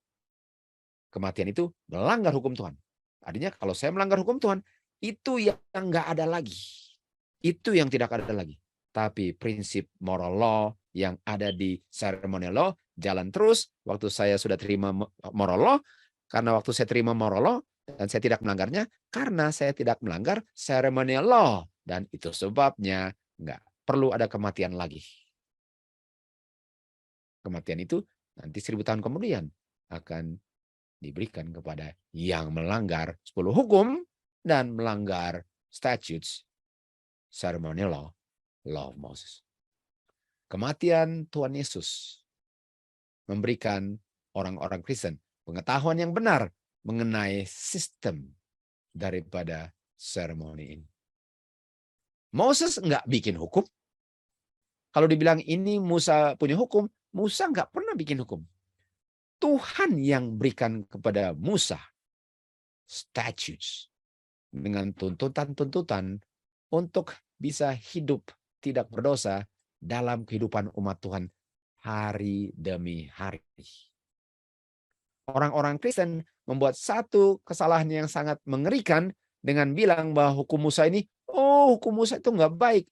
Speaker 1: Kematian itu melanggar hukum Tuhan. Artinya kalau saya melanggar hukum Tuhan, itu yang nggak ada lagi. Itu yang tidak ada lagi. Tapi prinsip moral law yang ada di ceremonial law jalan terus. Waktu saya sudah terima moral law, karena waktu saya terima moral law dan saya tidak melanggarnya, karena saya tidak melanggar ceremonial law. Dan itu sebabnya nggak perlu ada kematian lagi. Kematian itu nanti 1000 tahun kemudian akan diberikan kepada yang melanggar 10 hukum dan melanggar statutes, ceremonial law, law of Moses. Kematian Tuhan Yesus memberikan orang-orang Kristen pengetahuan yang benar mengenai sistem daripada seremoni ini. Moses nggak bikin hukum. Kalau dibilang ini Musa punya hukum, Musa nggak pernah bikin hukum. Tuhan yang berikan kepada Musa statutes dengan tuntutan-tuntutan untuk bisa hidup tidak berdosa dalam kehidupan umat Tuhan hari demi hari. Orang-orang Kristen membuat satu kesalahan yang sangat mengerikan dengan bilang bahwa hukum Musa ini, hukum Musa itu nggak baik.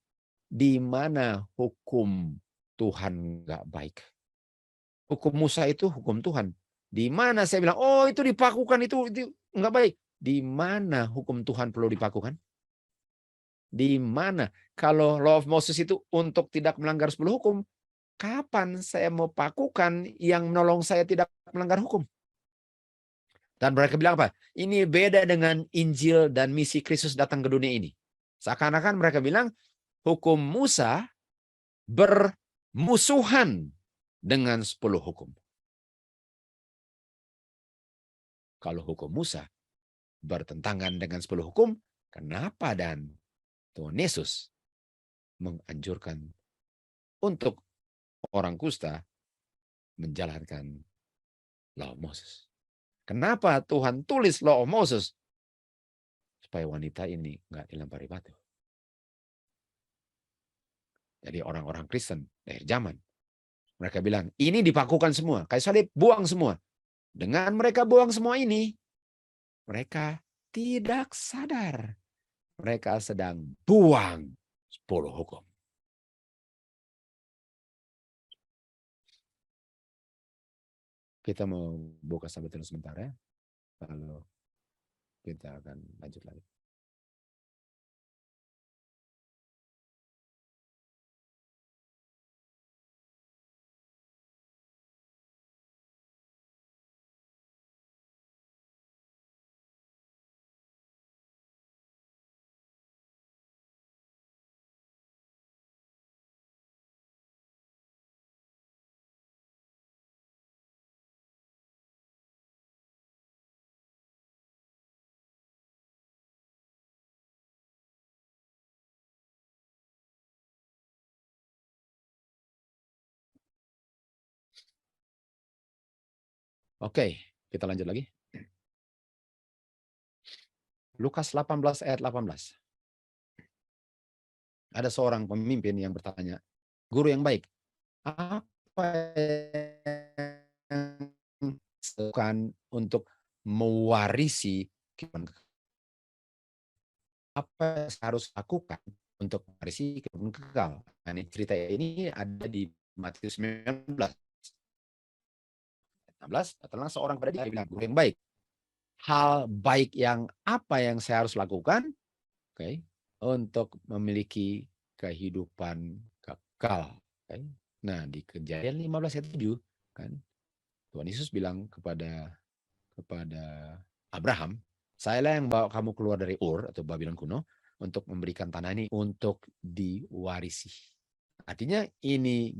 Speaker 1: Di mana hukum Tuhan nggak baik? Hukum Musa itu hukum Tuhan. Di mana saya bilang, itu dipakukan, itu nggak baik. Di mana hukum Tuhan perlu dipakukan? Di mana? Kalau law of Moses itu untuk tidak melanggar 10 hukum, kapan saya mau pakukan yang menolong saya tidak melanggar hukum? Dan mereka bilang apa? Ini beda dengan Injil dan misi Kristus datang ke dunia ini. Seakan-akan mereka bilang hukum Musa bermusuhan dengan 10 hukum. Kalau hukum Musa bertentangan dengan 10 hukum, kenapa dan Tuhan Yesus menganjurkan untuk orang kusta menjalankan Law of Moses? Kenapa Tuhan tulis Law of Moses? Supaya wanita ini nggak dilempari batu. Jadi orang-orang Kristen dari zaman, mereka bilang, ini dipakukan semua. Kayu salib, buang semua. Dengan mereka buang semua ini, mereka tidak sadar. Mereka sedang buang 10 hukum. Kita mau buka sampai terus sebentar ya. Lalu kita akan lanjut lagi. Oke, kita lanjut lagi. Lukas 18 ayat 18. Ada seorang pemimpin yang bertanya, guru yang baik, apa yang dilakukan untuk mewarisi kehidupan kekal? Apa yang harus lakukan untuk mewarisi kehidupan kekal? Nah, cerita ini ada di Matius 19. 16, datanglah seorang pada dia bilang, guru yang baik. Hal baik yang apa yang saya harus lakukan? Oke, untuk memiliki kehidupan kekal. Okay. Nah, di Kejadian 15 ayat 7 kan Tuhan Yesus bilang kepada Abraham, saya yang bawa kamu keluar dari Ur atau Babylon kuno untuk memberikan tanah ini untuk diwarisi. Artinya ini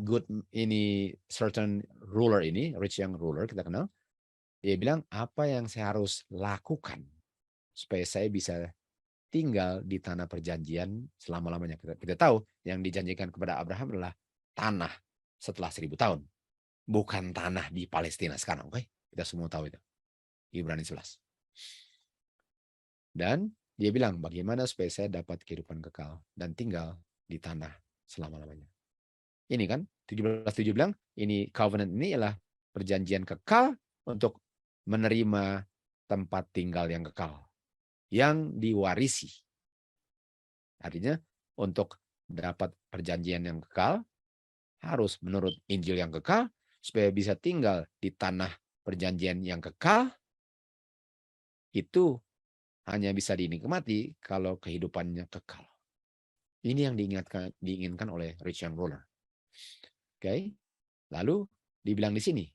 Speaker 1: certain ruler ini, rich young ruler kita kenal, dia bilang apa yang saya harus lakukan supaya saya bisa tinggal di tanah perjanjian selama-lamanya. Kita tahu yang dijanjikan kepada Abraham adalah tanah setelah 1000 tahun. Bukan tanah di Palestina sekarang. Oke? Kita semua tahu itu. Ibrani 11. Dan dia bilang, bagaimana supaya saya dapat kehidupan kekal dan tinggal di tanah selama-lamanya. Ini kan, 17:7 bilang, ini covenant ini adalah perjanjian kekal untuk menerima tempat tinggal yang kekal. Yang diwarisi. Artinya, untuk dapat perjanjian yang kekal, harus menurut Injil yang kekal, supaya bisa tinggal di tanah perjanjian yang kekal, itu hanya bisa dinikmati kalau kehidupannya kekal. Ini yang diinginkan oleh rich young ruler. Oke. Lalu dibilang di sini,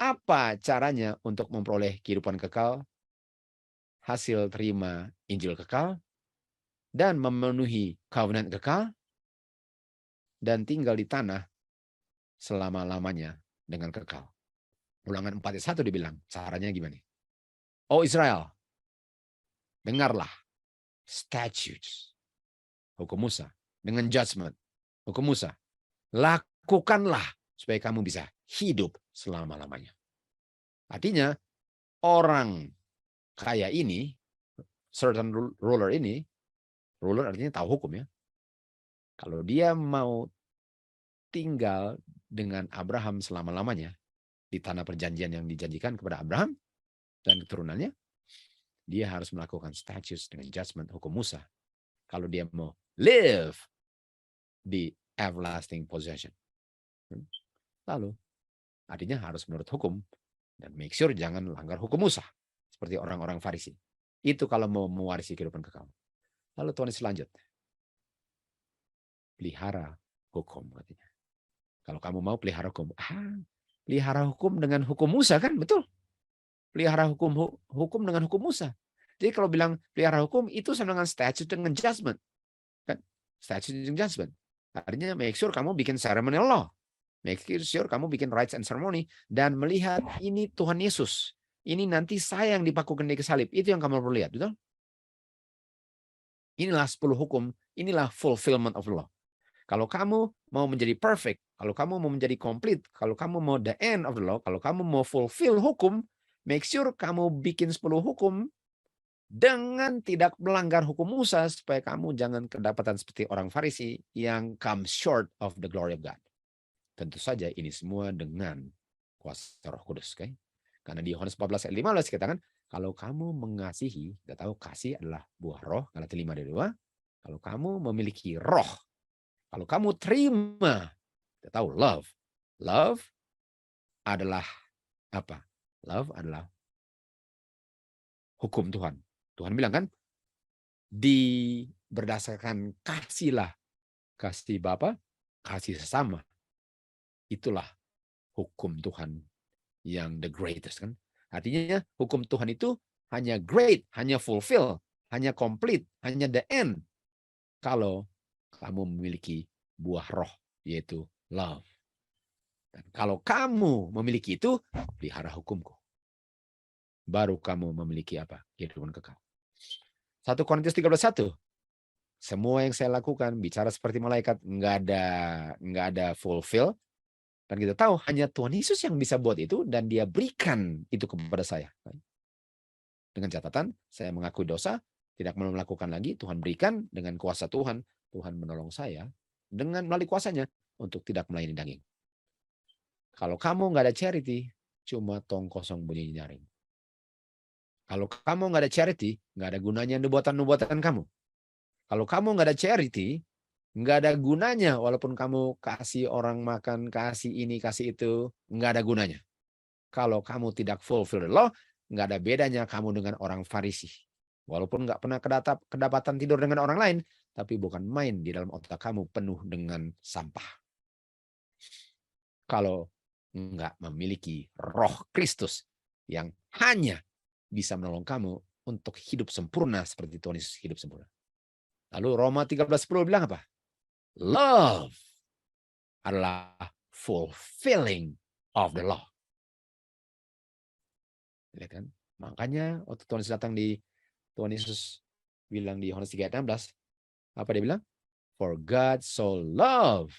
Speaker 1: apa caranya untuk memperoleh kehidupan kekal? Hasil terima Injil kekal dan memenuhi covenant kekal dan tinggal di tanah selama-lamanya dengan kekal. Ulangan 4:1 dibilang, caranya gimana? Oh Israel, dengarlah statutes, hukum Musa, dengan judgment, hukum Musa. Lakukanlah supaya kamu bisa hidup selama-lamanya. Artinya, orang kaya ini, certain ruler ini, ruler artinya tahu hukum ya. Kalau dia mau tinggal dengan Abraham selama-lamanya, di tanah perjanjian yang dijanjikan kepada Abraham dan keturunannya, dia harus melakukan statutes dengan judgment hukum Musa. Kalau dia mau live di everlasting possession. Lalu, artinya harus menurut hukum dan make sure jangan langgar hukum Musa seperti orang-orang Farisi. Itu kalau mau mewarisi kehidupan kekal. Lalu Tuhan selanjut. Pelihara hukum katanya. Kalau kamu mau pelihara hukum, pelihara hukum dengan hukum Musa kan, betul? Pelihara hukum dengan hukum Musa. Jadi kalau bilang pelihara hukum itu sama dengan statute dengan judgment. Kan? Statute dengan judgment. Artinya make sure kamu bikin ceremonial law. Make sure kamu bikin rites and ceremony dan melihat ini Tuhan Yesus. Ini nanti saya yang dipakukan di salib. Itu yang kamu perlu lihat, betul? Inilah 10 hukum, inilah fulfillment of law. Kalau kamu mau menjadi perfect, kalau kamu mau menjadi complete, kalau kamu mau the end of the law, kalau kamu mau fulfill hukum, make sure kamu bikin 10 hukum dengan tidak melanggar hukum Musa supaya kamu jangan kedapatan seperti orang Farisi yang come short of the glory of God. Tentu saja ini semua dengan kuasa Roh Kudus, okay? Karena di Yohanes 14 ayat 15 dikatakan, kalau kamu mengasihi, kita tahu kasih adalah buah roh, Galatia 5:2. Kalau kamu memiliki roh, kalau kamu terima, kita tahu love. Love adalah apa? Love adalah hukum Tuhan. Tuhan bilang kan, berdasarkan kasihlah, kasih Bapa, kasih sesama. Itulah hukum Tuhan yang the greatest kan. Artinya hukum Tuhan itu hanya great, hanya fulfill, hanya complete, hanya the end. Kalau kamu memiliki buah roh, yaitu love. Dan kalau kamu memiliki itu, pelihara hukumku. Baru kamu memiliki apa? Kehidupan kekal. 1 Korintus 13:1. Semua yang saya lakukan, bicara seperti malaikat, nggak ada fulfill. Dan kita tahu hanya Tuhan Yesus yang bisa buat itu dan dia berikan itu kepada saya. Dengan catatan, saya mengakui dosa, tidak mau melakukan lagi, Tuhan berikan dengan kuasa Tuhan. Tuhan menolong saya dengan melalui kuasanya untuk tidak melayani daging. Kalau kamu nggak ada charity, cuma tong kosong bunyi nyaring. Kalau kamu nggak ada charity, nggak ada gunanya nubuatan-nubuatan kamu. Kalau kamu nggak ada charity, nggak ada gunanya walaupun kamu kasih orang makan, kasih ini, kasih itu, nggak ada gunanya. Kalau kamu tidak fulfill the law, nggak ada bedanya kamu dengan orang Farisi. Walaupun nggak pernah kedapatan tidur dengan orang lain, tapi bukan main di dalam otak kamu penuh dengan sampah. Kalau nggak memiliki roh Kristus yang hanya bisa menolong kamu untuk hidup sempurna seperti Tuhan Yesus hidup sempurna. Lalu Roma 13:10 bilang apa? Love adalah fulfilling of the law. Lihat kan? Makanya waktu Tuhan Yesus datang Tuhan Yesus bilang di Yohanes 3 ayat 16. Apa dia bilang? For God so love.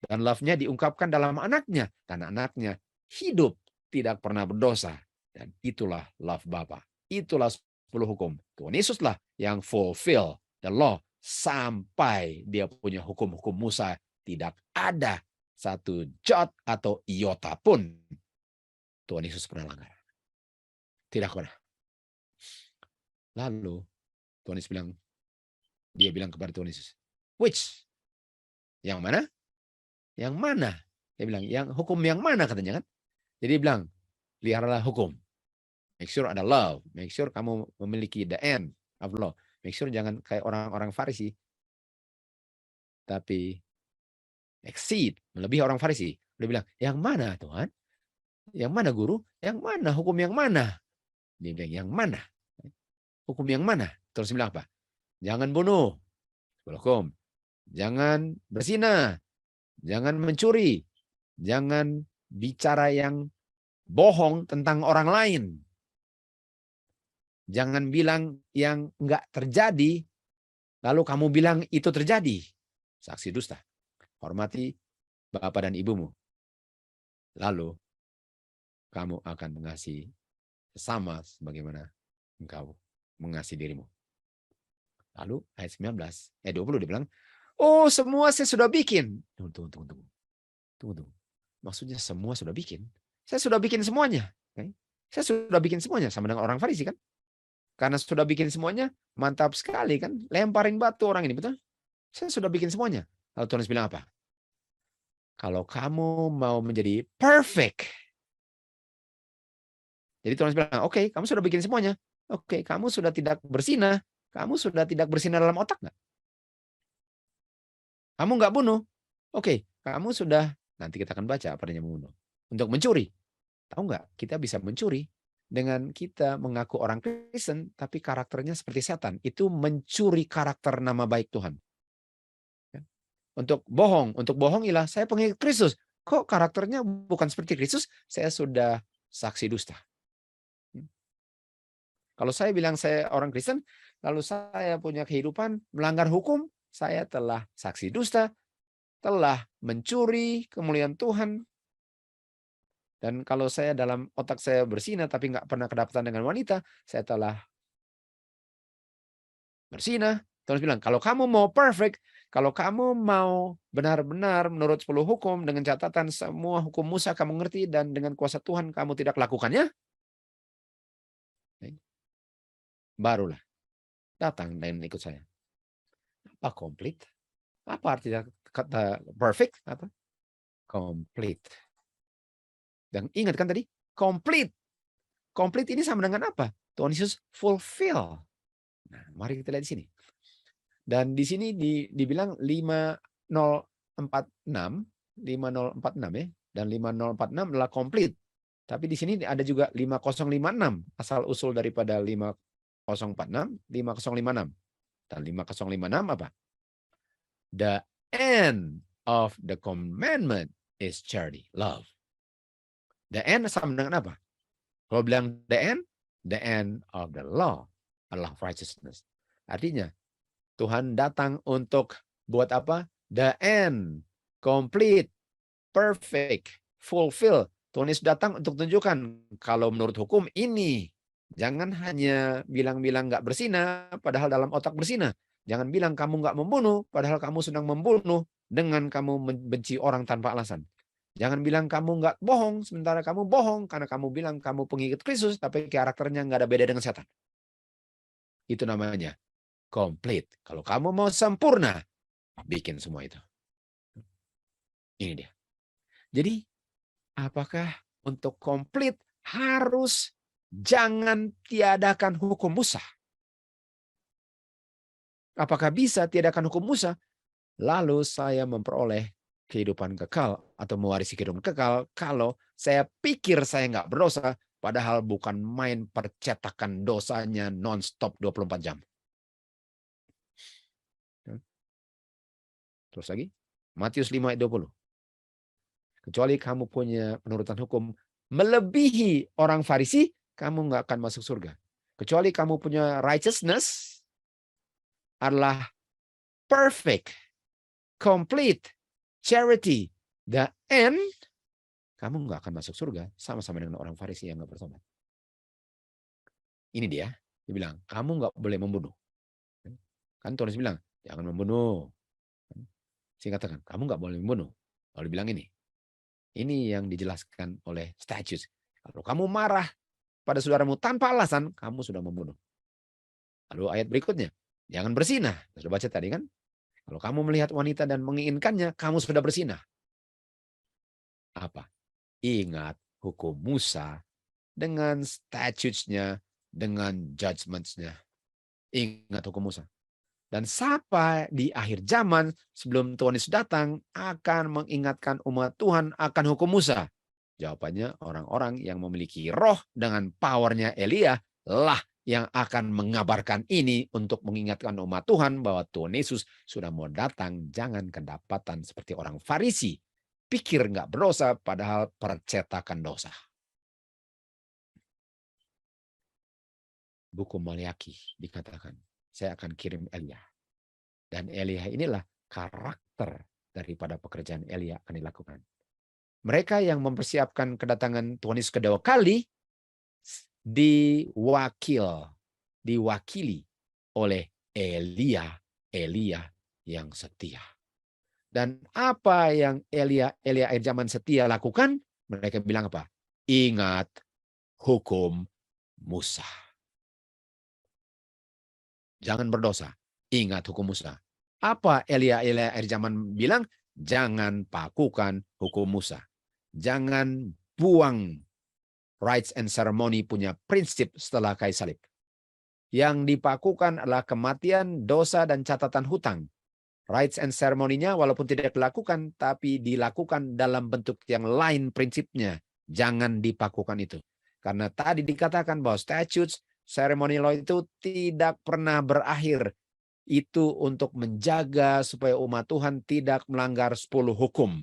Speaker 1: Dan love-nya diungkapkan dalam anaknya. Dan anaknya hidup, tidak pernah berdosa. Dan itulah love Bapa. Itulah 10 hukum. Tuhan Yesuslah yang fulfill the law sampai dia punya hukum-hukum Musa. Tidak ada satu jot atau iota pun Tuhan Yesus pernah langgar. Tidak pernah. Lalu Tuhan Yesus bilang, dia bilang kepada Tuhan Yesus, which? Yang mana? Yang mana? Dia bilang, yang hukum yang mana katanya kan? Jadi dia bilang, peliharalah hukum. Make sure ada love. Make sure kamu memiliki the end of law. Make sure jangan kayak orang-orang Farisi. Tapi exceed, melebihi orang Farisi. Dia bilang, yang mana Tuhan? Yang mana guru? Yang mana? Hukum yang mana? Dia bilang, yang mana? Hukum yang mana? Terus bilang apa? Jangan bunuh. Hukum. Jangan berzina. Jangan mencuri. Jangan bicara yang bohong tentang orang lain. Jangan bilang yang enggak terjadi, lalu kamu bilang itu terjadi. Saksi dusta. Hormati bapak dan ibumu. Lalu kamu akan mengasihi sesama sebagaimana engkau mengasihi dirimu. Lalu ayat 20 dia bilang, oh semua saya sudah bikin. Tunggu. Maksudnya semua sudah bikin. Saya sudah bikin semuanya. Saya sudah bikin semuanya. Sama dengan orang Farisi kan. Karena sudah bikin semuanya, mantap sekali kan. Lemparin batu orang ini, betul? Saya sudah bikin semuanya. Lalu Tuhan bilang apa? Kalau kamu mau menjadi perfect. Jadi Tuhan bilang, oke, kamu sudah bikin semuanya. Oke, kamu sudah tidak bersinah. Kamu sudah tidak bersinah dalam otak nggak? Kamu nggak bunuh. Oke, kamu sudah, nanti kita akan baca apa artinya membunuh. Untuk mencuri. Tahu nggak, kita bisa mencuri dengan kita mengaku orang Kristen, tapi karakternya seperti setan. Itu mencuri karakter nama baik Tuhan. Untuk bohongilah, saya pengikut Kristus. Kok karakternya bukan seperti Kristus? Saya sudah saksi dusta. Kalau saya bilang saya orang Kristen, lalu saya punya kehidupan melanggar hukum, saya telah saksi dusta, telah mencuri kemuliaan Tuhan. Dan kalau saya dalam otak saya bersinah tapi nggak pernah kedapatan dengan wanita, saya telah bersinah. Tuhan bilang, kalau kamu mau perfect, kalau kamu mau benar-benar menurut 10 hukum dengan catatan semua hukum Musa kamu ngerti dan dengan kuasa Tuhan kamu tidak lakukannya, barulah datang dan ikut saya. Apa complete? Apa artinya kata perfect? Apa? Complete. Dan ingat kan tadi? Complete. Complete ini sama dengan apa? Tuhan Yesus fulfill. Nah, mari kita lihat di sini. Dan di sini dibilang 5046 ya, dan 5046 adalah complete. Tapi di sini ada juga 5056, asal usul daripada 5046, 5056. Dan 5056 apa? The end of the commandment is charity, love. The end sama dengan apa? Kalau bilang the end of the law adalah righteousness. Artinya, Tuhan datang untuk buat apa? The end, complete, perfect, fulfill. Tuhan Yesus datang untuk tunjukkan kalau menurut hukum ini. Jangan hanya bilang-bilang nggak bersinah, padahal dalam otak bersinah. Jangan bilang kamu nggak membunuh, padahal kamu sedang membunuh dengan kamu membenci orang tanpa alasan. Jangan bilang kamu nggak bohong, sementara kamu bohong karena kamu bilang kamu pengikut Kristus, tapi karakternya nggak ada beda dengan setan. Itu namanya complete. Kalau kamu mau sempurna, bikin semua itu. Ini dia. Jadi, apakah untuk komplit harus jangan tiadakan hukum Musa? Apakah bisa tiadakan hukum Musa, lalu saya memperoleh kehidupan kekal atau mewarisi kehidupan kekal kalau saya pikir saya nggak berdosa, padahal bukan main percetakan dosanya non-stop 24 jam. Terus lagi, Matius 5 ayat 20. Kecuali kamu punya penurutan hukum melebihi orang Farisi, kamu nggak akan masuk surga. Kecuali kamu punya righteousness, adalah perfect, complete, charity, the end, kamu nggak akan masuk surga sama-sama dengan orang Farisi yang nggak bertobat. Ini dia bilang, kamu nggak boleh membunuh. Kan Tuhan Yesus bilang, jangan membunuh. Saya katakan, kamu nggak boleh membunuh. Lalu bilang ini yang dijelaskan oleh statutes. Kalau kamu marah pada saudaramu tanpa alasan, kamu sudah membunuh. Lalu ayat berikutnya, jangan bersinah. Sudah baca tadi kan? Kalau kamu melihat wanita dan menginginkannya, kamu sudah bersinah. Apa? Ingat hukum Musa dengan statutes-nya, dengan judgments-nya. Ingat hukum Musa. Dan sampai di akhir zaman, sebelum Tuhan Yesus datang, akan mengingatkan umat Tuhan akan hukum Musa. Jawabannya, orang-orang yang memiliki roh dengan powernya Elia lah yang akan mengabarkan ini untuk mengingatkan umat Tuhan bahwa Tuhan Yesus sudah mau datang. Jangan kedapatan seperti orang Farisi. Pikir nggak berdosa, padahal percetakan dosa. Buku Maliaki dikatakan, saya akan kirim Elia. Dan Elia inilah karakter daripada pekerjaan Elia akan dilakukan. Mereka yang mempersiapkan kedatangan Tuhan Yesus kedua kali diwakili oleh Elia yang setia. Dan apa yang Elia akhir zaman setia lakukan? Mereka bilang apa? Ingat hukum Musa. Jangan berdosa. Ingat hukum Musa. Apa Elia akhir zaman bilang? Jangan pakukan hukum Musa. Jangan buang rites and ceremony punya prinsip setelah kayu salib. Yang dipakukan adalah kematian, dosa, dan catatan hutang. Rites and ceremony-nya walaupun tidak dilakukan, tapi dilakukan dalam bentuk yang lain prinsipnya. Jangan dipakukan itu. Karena tadi dikatakan bahwa statutes, ceremony law itu tidak pernah berakhir. Itu untuk menjaga supaya umat Tuhan tidak melanggar 10 hukum.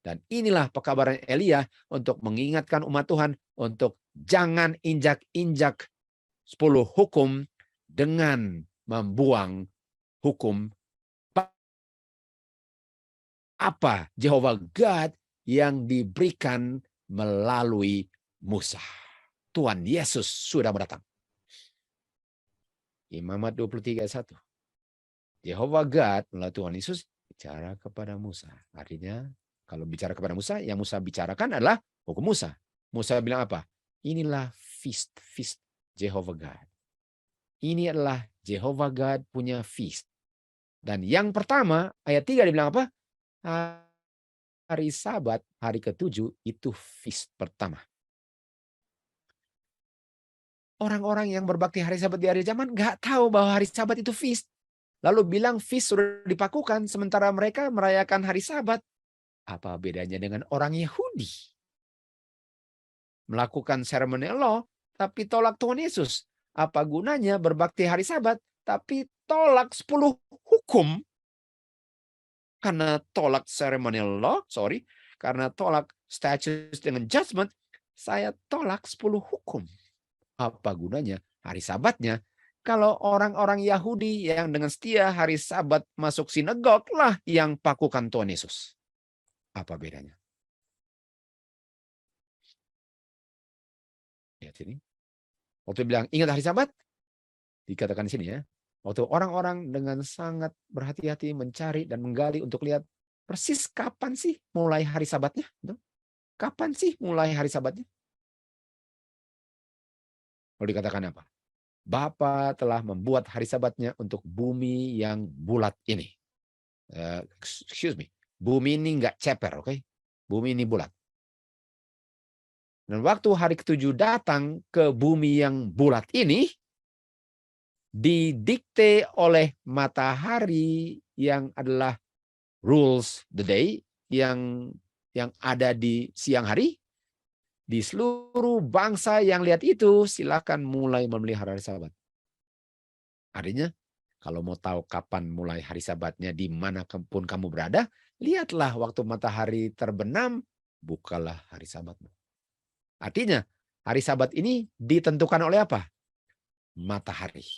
Speaker 1: Dan inilah pekabaran Elia untuk mengingatkan umat Tuhan untuk jangan injak-injak 10 hukum dengan membuang hukum apa Jehovah God yang diberikan melalui Musa. Tuhan Yesus sudah datang. Imamat 23 ayat 1. Jehovah God melalui Tuhan Yesus bicara kepada Musa. Artinya kalau bicara kepada Musa, yang Musa bicarakan adalah hukum Musa. Musa bilang apa? Inilah feast Jehovah God. Ini adalah Jehovah God punya feast. Dan yang pertama, ayat 3 dibilang apa? Hari Sabat, hari ke-7 itu feast pertama. Orang-orang yang berbakti hari Sabat di hari zaman nggak tahu bahwa hari Sabat itu feast. Lalu bilang feast sudah dipakukan, sementara mereka merayakan hari Sabat. Apa bedanya dengan orang Yahudi? Melakukan ceremonial law, tapi tolak Tuhan Yesus. Apa gunanya berbakti hari Sabat, tapi tolak 10 hukum? Karena tolak ceremonial law, karena tolak statutes dengan judgment, saya tolak 10 hukum. Apa gunanya hari Sabatnya? Kalau orang-orang Yahudi yang dengan setia hari Sabat masuk sinagog lah yang pakukan Tuhan Yesus. Apa bedanya? Lihat sini. Waktu bilang ingat hari Sabat, dikatakan di sini ya. Waktu orang-orang dengan sangat berhati-hati mencari dan menggali untuk lihat persis kapan sih mulai hari Sabatnya? Kapan sih mulai hari Sabatnya? Lalu dikatakan apa? Bapa telah membuat hari Sabatnya untuk bumi yang bulat ini. Excuse me. Bumi ini nggak ceper, oke? Bumi ini bulat. Dan waktu hari ke-7 datang ke bumi yang bulat ini, didikte oleh matahari yang adalah rules the day, yang ada di siang hari. Di seluruh bangsa yang lihat itu, silakan mulai memelihara hari Sabat. Artinya, kalau mau tahu kapan mulai hari Sabatnya, di mana pun kamu berada, lihatlah waktu matahari terbenam, bukalah hari Sabatmu. Artinya, hari Sabat ini ditentukan oleh apa? Matahari.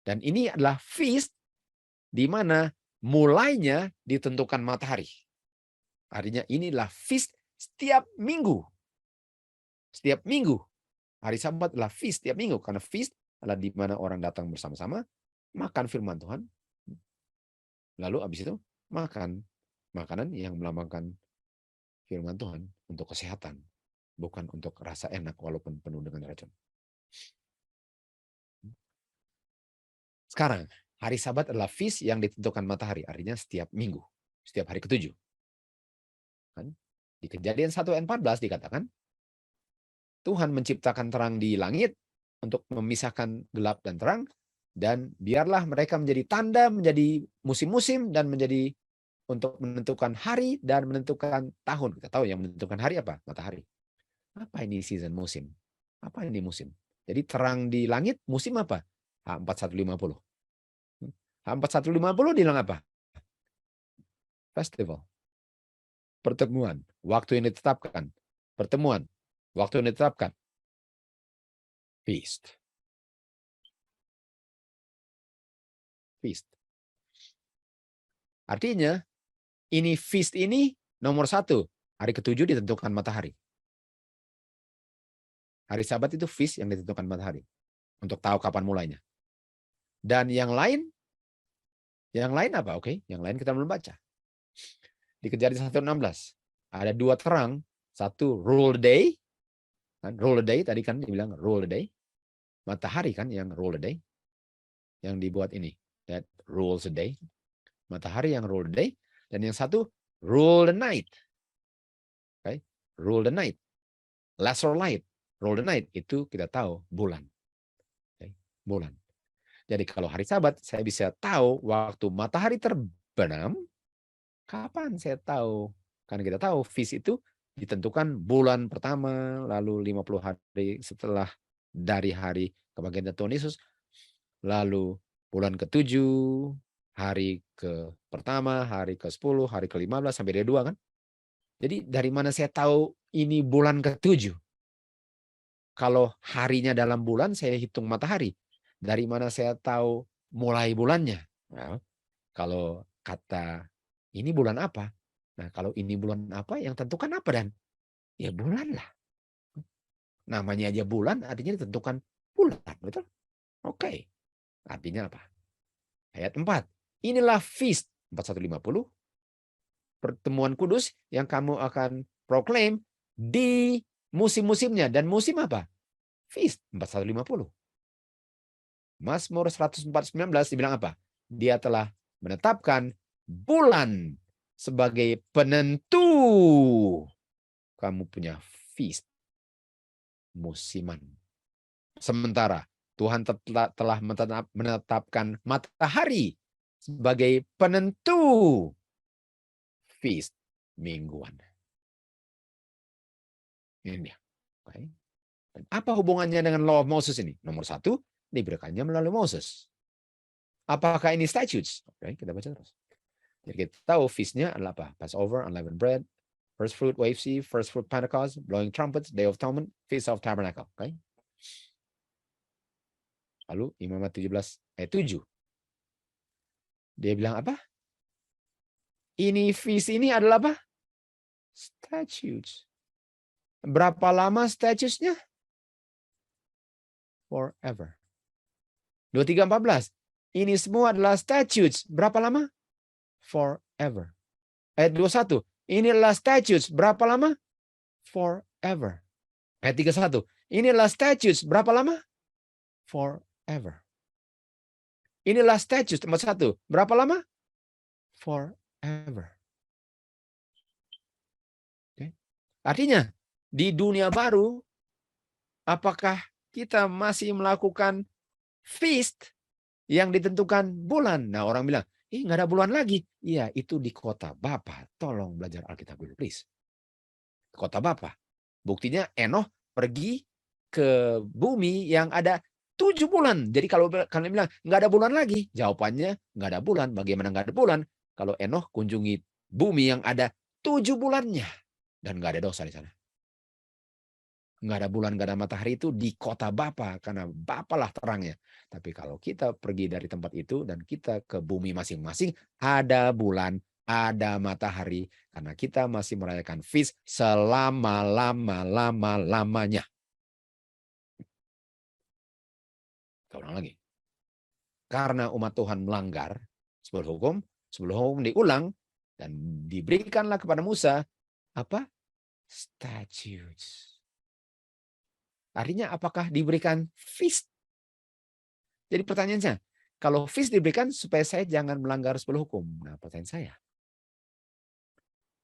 Speaker 1: Dan ini adalah feast di mana mulainya ditentukan matahari. Artinya inilah feast setiap minggu. Setiap minggu. Hari Sabat adalah feast setiap minggu. Karena feast adalah di mana orang datang bersama-sama, makan firman Tuhan. Lalu habis itu makan makanan yang melambangkan firman Tuhan untuk kesehatan. Bukan untuk rasa enak walaupun penuh dengan racun. Sekarang, hari Sabat adalah feast yang ditentukan matahari. Artinya setiap minggu. Setiap hari ke-7. Kan? Di Kejadian 1 ayat 14 dikatakan, Tuhan menciptakan terang di langit untuk memisahkan gelap dan terang, dan biarlah mereka menjadi tanda, menjadi musim-musim, dan menjadi untuk menentukan hari dan menentukan tahun. Kita tahu yang menentukan hari apa? Matahari. Apa ini season, musim? Apa ini musim? Jadi terang di langit, musim apa? H4150. H4150 bilang apa? Festival. Pertemuan. Waktu yang ditetapkan. Pertemuan. Waktu yang ditetapkan. Feast. Feast. Artinya, ini feast ini nomor 1. Hari ke-7 ditentukan matahari. Hari Sabat itu feast yang ditentukan matahari. Untuk tahu kapan mulainya. Dan yang lain apa? Oke, yang lain kita belum baca. Di Kejadian 1:16 ada 2 terang, 1 rule the day, kan? Rule the day tadi kan dibilang rule the day, matahari kan yang rule the day, yang dibuat ini, that rules the day, matahari yang rule the day, dan yang satu rule the night, okay? Rule the night, lesser light, rule the night itu kita tahu bulan, okay? Bulan. Jadi kalau hari Sabat saya bisa tahu waktu matahari terbenam. Kapan saya tahu? Karena kita tahu feast itu ditentukan bulan pertama, lalu 50 hari setelah dari hari kebangkitan Tuhan Yesus, lalu bulan ke-7, hari ke pertama, hari ke-10, hari ke-15 sampai dari 2 kan? Jadi dari mana saya tahu ini bulan ke-7? Kalau harinya dalam bulan saya hitung matahari. Dari mana saya tahu mulai bulannya? Nah, kalau kata ini bulan apa? Nah, kalau ini bulan apa, yang tentukan apa dan? Ya bulan lah. Namanya aja bulan, artinya ditentukan bulan, betul? Oke. Artinya apa? Ayat 4. Inilah feast 4150. Pertemuan kudus yang kamu akan proklaim di musim-musimnya. Dan musim apa? Feast 4150. Mazmur 104:19 dibilang apa? Dia telah menetapkan bulan sebagai penentu kamu punya feast musiman. Sementara Tuhan telah menetapkan matahari sebagai penentu feast mingguan. Ini dia. Okay. Dan apa hubungannya dengan Law of Moses ini? Nomor 1, diberikannya melalui Moses. Apakah ini statutes? Oke, kita baca terus. Jadi kita tahu feast-nya adalah apa? Passover, unleavened bread, first fruit, wave seed, first fruit Pentecost, blowing trumpets, Day of Atonement, Feast of Tabernacle. Okay? Lalu Imamat 17 ayat 7. Dia bilang apa? Ini feast ini adalah apa? Statutes. Berapa lama statutes-nya? Forever. 23:14. Ini semua adalah statutes. Berapa lama? Forever. Ayat 21. Ini adalah statutes. Berapa lama? Forever. Ayat 31. Ini adalah statutes. Berapa lama? Forever. Inilah statutes nomor 1. Berapa lama? Forever. Okay. Artinya, di dunia baru, apakah kita masih melakukan feast yang ditentukan bulan? Nah, orang bilang, nggak ada bulan lagi. Iya, itu di kota Bapa. Tolong belajar Alkitab dulu, please. Kota Bapa. Buktinya Enoh pergi ke bumi yang ada 7 bulan. Jadi kalau kalian bilang nggak ada bulan lagi, jawabannya nggak ada bulan. Bagaimana nggak ada bulan? Kalau Enoh kunjungi bumi yang ada 7 bulannya dan nggak ada dosa di sana. nggak ada bulan, nggak ada matahari itu di kota Bapa, karena Bapa lah terangnya. Tapi kalau kita pergi dari tempat itu dan kita ke bumi masing-masing, ada bulan, ada matahari, karena kita masih merayakan feast selama-lama-lama-lamanya. Kita ulang lagi. Karena umat Tuhan melanggar sebuah hukum diulang dan diberikanlah kepada Musa apa? Statutes. Artinya apakah diberikan feast? Jadi pertanyaannya, kalau feast diberikan supaya saya jangan melanggar 10 hukum. Nah, pertanyaan saya.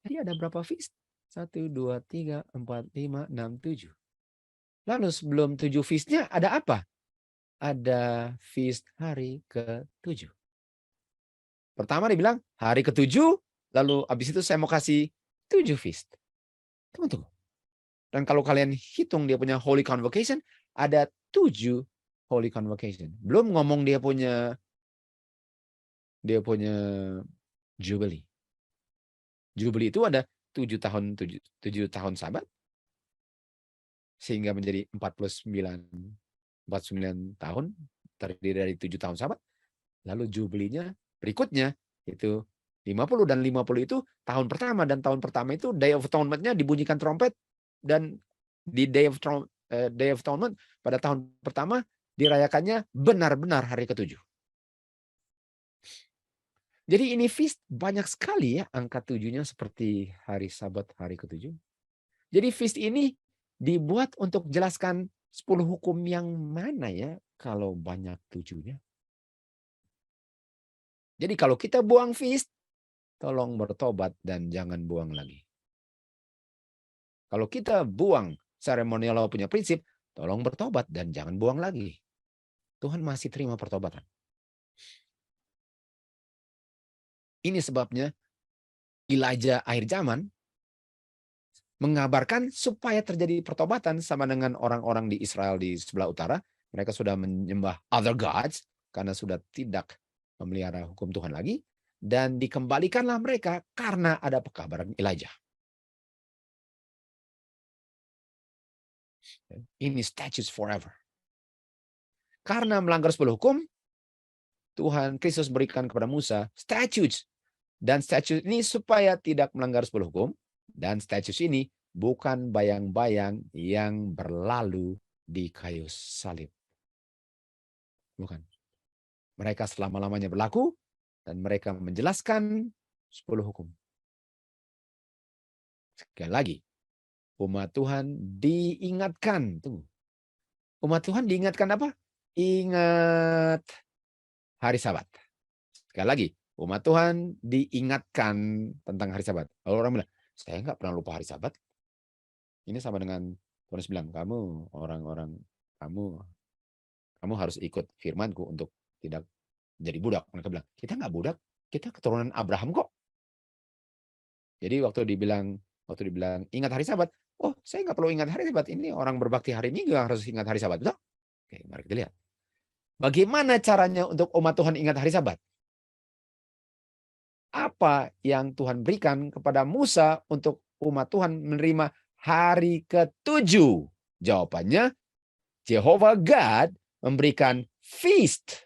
Speaker 1: Jadi ada berapa feast? 1, 2, 3, 4, 5, 6, 7. Lalu sebelum 7 feast-nya ada apa? Ada feast hari ke-7. Pertama dibilang hari ke-7, lalu habis itu saya mau kasih 7 feast. Tunggu. Dan kalau kalian hitung dia punya Holy Convocation, ada 7 Holy Convocation. Belum ngomong dia punya Jubilee. Jubilee itu ada 7 tahun Sabat, sehingga menjadi 49 tahun, terdiri dari 7 tahun Sabat. Lalu Jubilee-nya berikutnya itu 50, dan 50 itu tahun pertama, dan tahun pertama itu Day of Atonement-nya dibunyikan trompet, dan di Day of Atonement pada tahun pertama dirayakannya benar-benar hari ke-7. Jadi ini feast banyak sekali ya, angka 7-nya seperti hari Sabat hari ke-7. Jadi feast ini dibuat untuk jelaskan 10 hukum yang mana ya kalau banyak 7-nya. Jadi kalau kita buang feast, tolong bertobat dan jangan buang lagi. Kalau kita buang seremonial law punya prinsip, tolong bertobat dan jangan buang lagi. Tuhan masih terima pertobatan. Ini sebabnya Elijah akhir zaman mengabarkan supaya terjadi pertobatan sama dengan orang-orang di Israel di sebelah utara. Mereka sudah menyembah other gods karena sudah tidak memelihara hukum Tuhan lagi. Dan dikembalikanlah mereka karena ada pekabaran Elijah. Ini statutes forever. Karena melanggar 10 hukum, Tuhan Kristus berikan kepada Musa statutes. Dan statutes ini supaya tidak melanggar 10 hukum. Dan statutes ini bukan bayang-bayang yang berlalu di kayu salib. Bukan. Mereka selama-lamanya berlaku dan mereka menjelaskan 10 hukum. Sekali lagi, umat Tuhan diingatkan. Tunggu. Umat Tuhan diingatkan apa? Ingat hari Sabat. Sekali lagi, umat Tuhan diingatkan tentang hari Sabat. Kalau orang bilang, saya nggak pernah lupa hari Sabat. Ini sama dengan Tuhan bilang, kamu orang-orang, kamu harus ikut firmanku untuk tidak jadi budak. Mereka bilang, kita nggak budak, kita keturunan Abraham kok. Jadi waktu dibilang ingat hari Sabat, oh saya nggak perlu ingat hari Sabat. Ini orang berbakti hari Minggu harus ingat hari Sabat, betul? Oke, mari kita lihat. Bagaimana caranya untuk umat Tuhan ingat hari Sabat? Apa yang Tuhan berikan kepada Musa untuk umat Tuhan menerima hari ke-7? Jawabannya, Jehovah God memberikan feast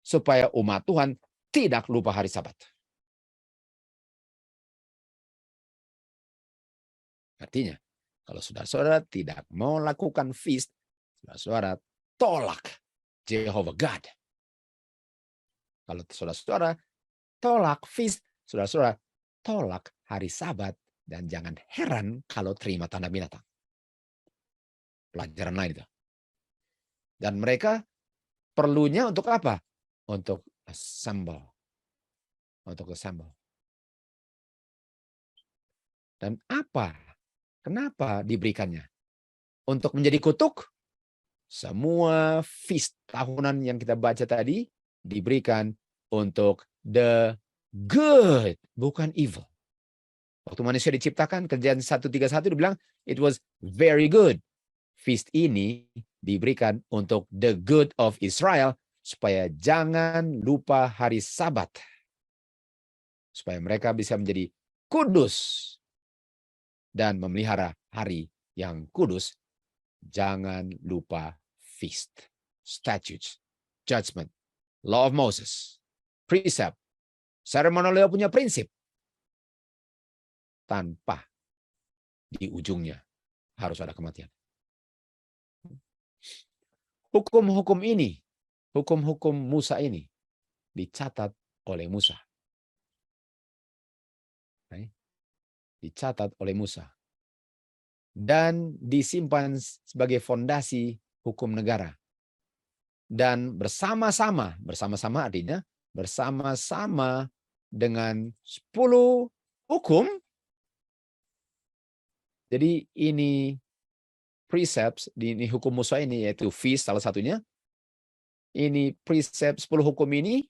Speaker 1: supaya umat Tuhan tidak lupa hari Sabat. Artinya, kalau saudara-saudara tidak mau lakukan feast, saudara-saudara tolak Jehovah God. Kalau saudara-saudara tolak feast, saudara-saudara tolak hari Sabat, dan jangan heran kalau terima tanda binatang. Pelajaran lain itu. Dan mereka perlunya untuk apa? Untuk assemble. Untuk assemble. Dan apa? Kenapa diberikannya? Untuk menjadi kutuk? Semua feast tahunan yang kita baca tadi diberikan untuk the good, bukan evil. Waktu manusia diciptakan, Kejadian 1:31 dibilang, it was very good. Feast ini diberikan untuk the good of Israel, supaya jangan lupa hari Sabat. Supaya mereka bisa menjadi kudus dan memelihara hari yang kudus Jangan lupa feast, statutes, judgment, law of Moses, precept. Seremonial punya prinsip. Tanpa di ujungnya harus ada kematian. Hukum-hukum ini, hukum-hukum Musa ini dicatat oleh Musa. Dicatat oleh Musa. Dan disimpan sebagai fondasi hukum negara. Dan bersama-sama artinya bersama-sama dengan 10 hukum. Jadi ini precepts, ini hukum Musa ini, yaitu feast salah satunya. Ini precept 10 hukum ini,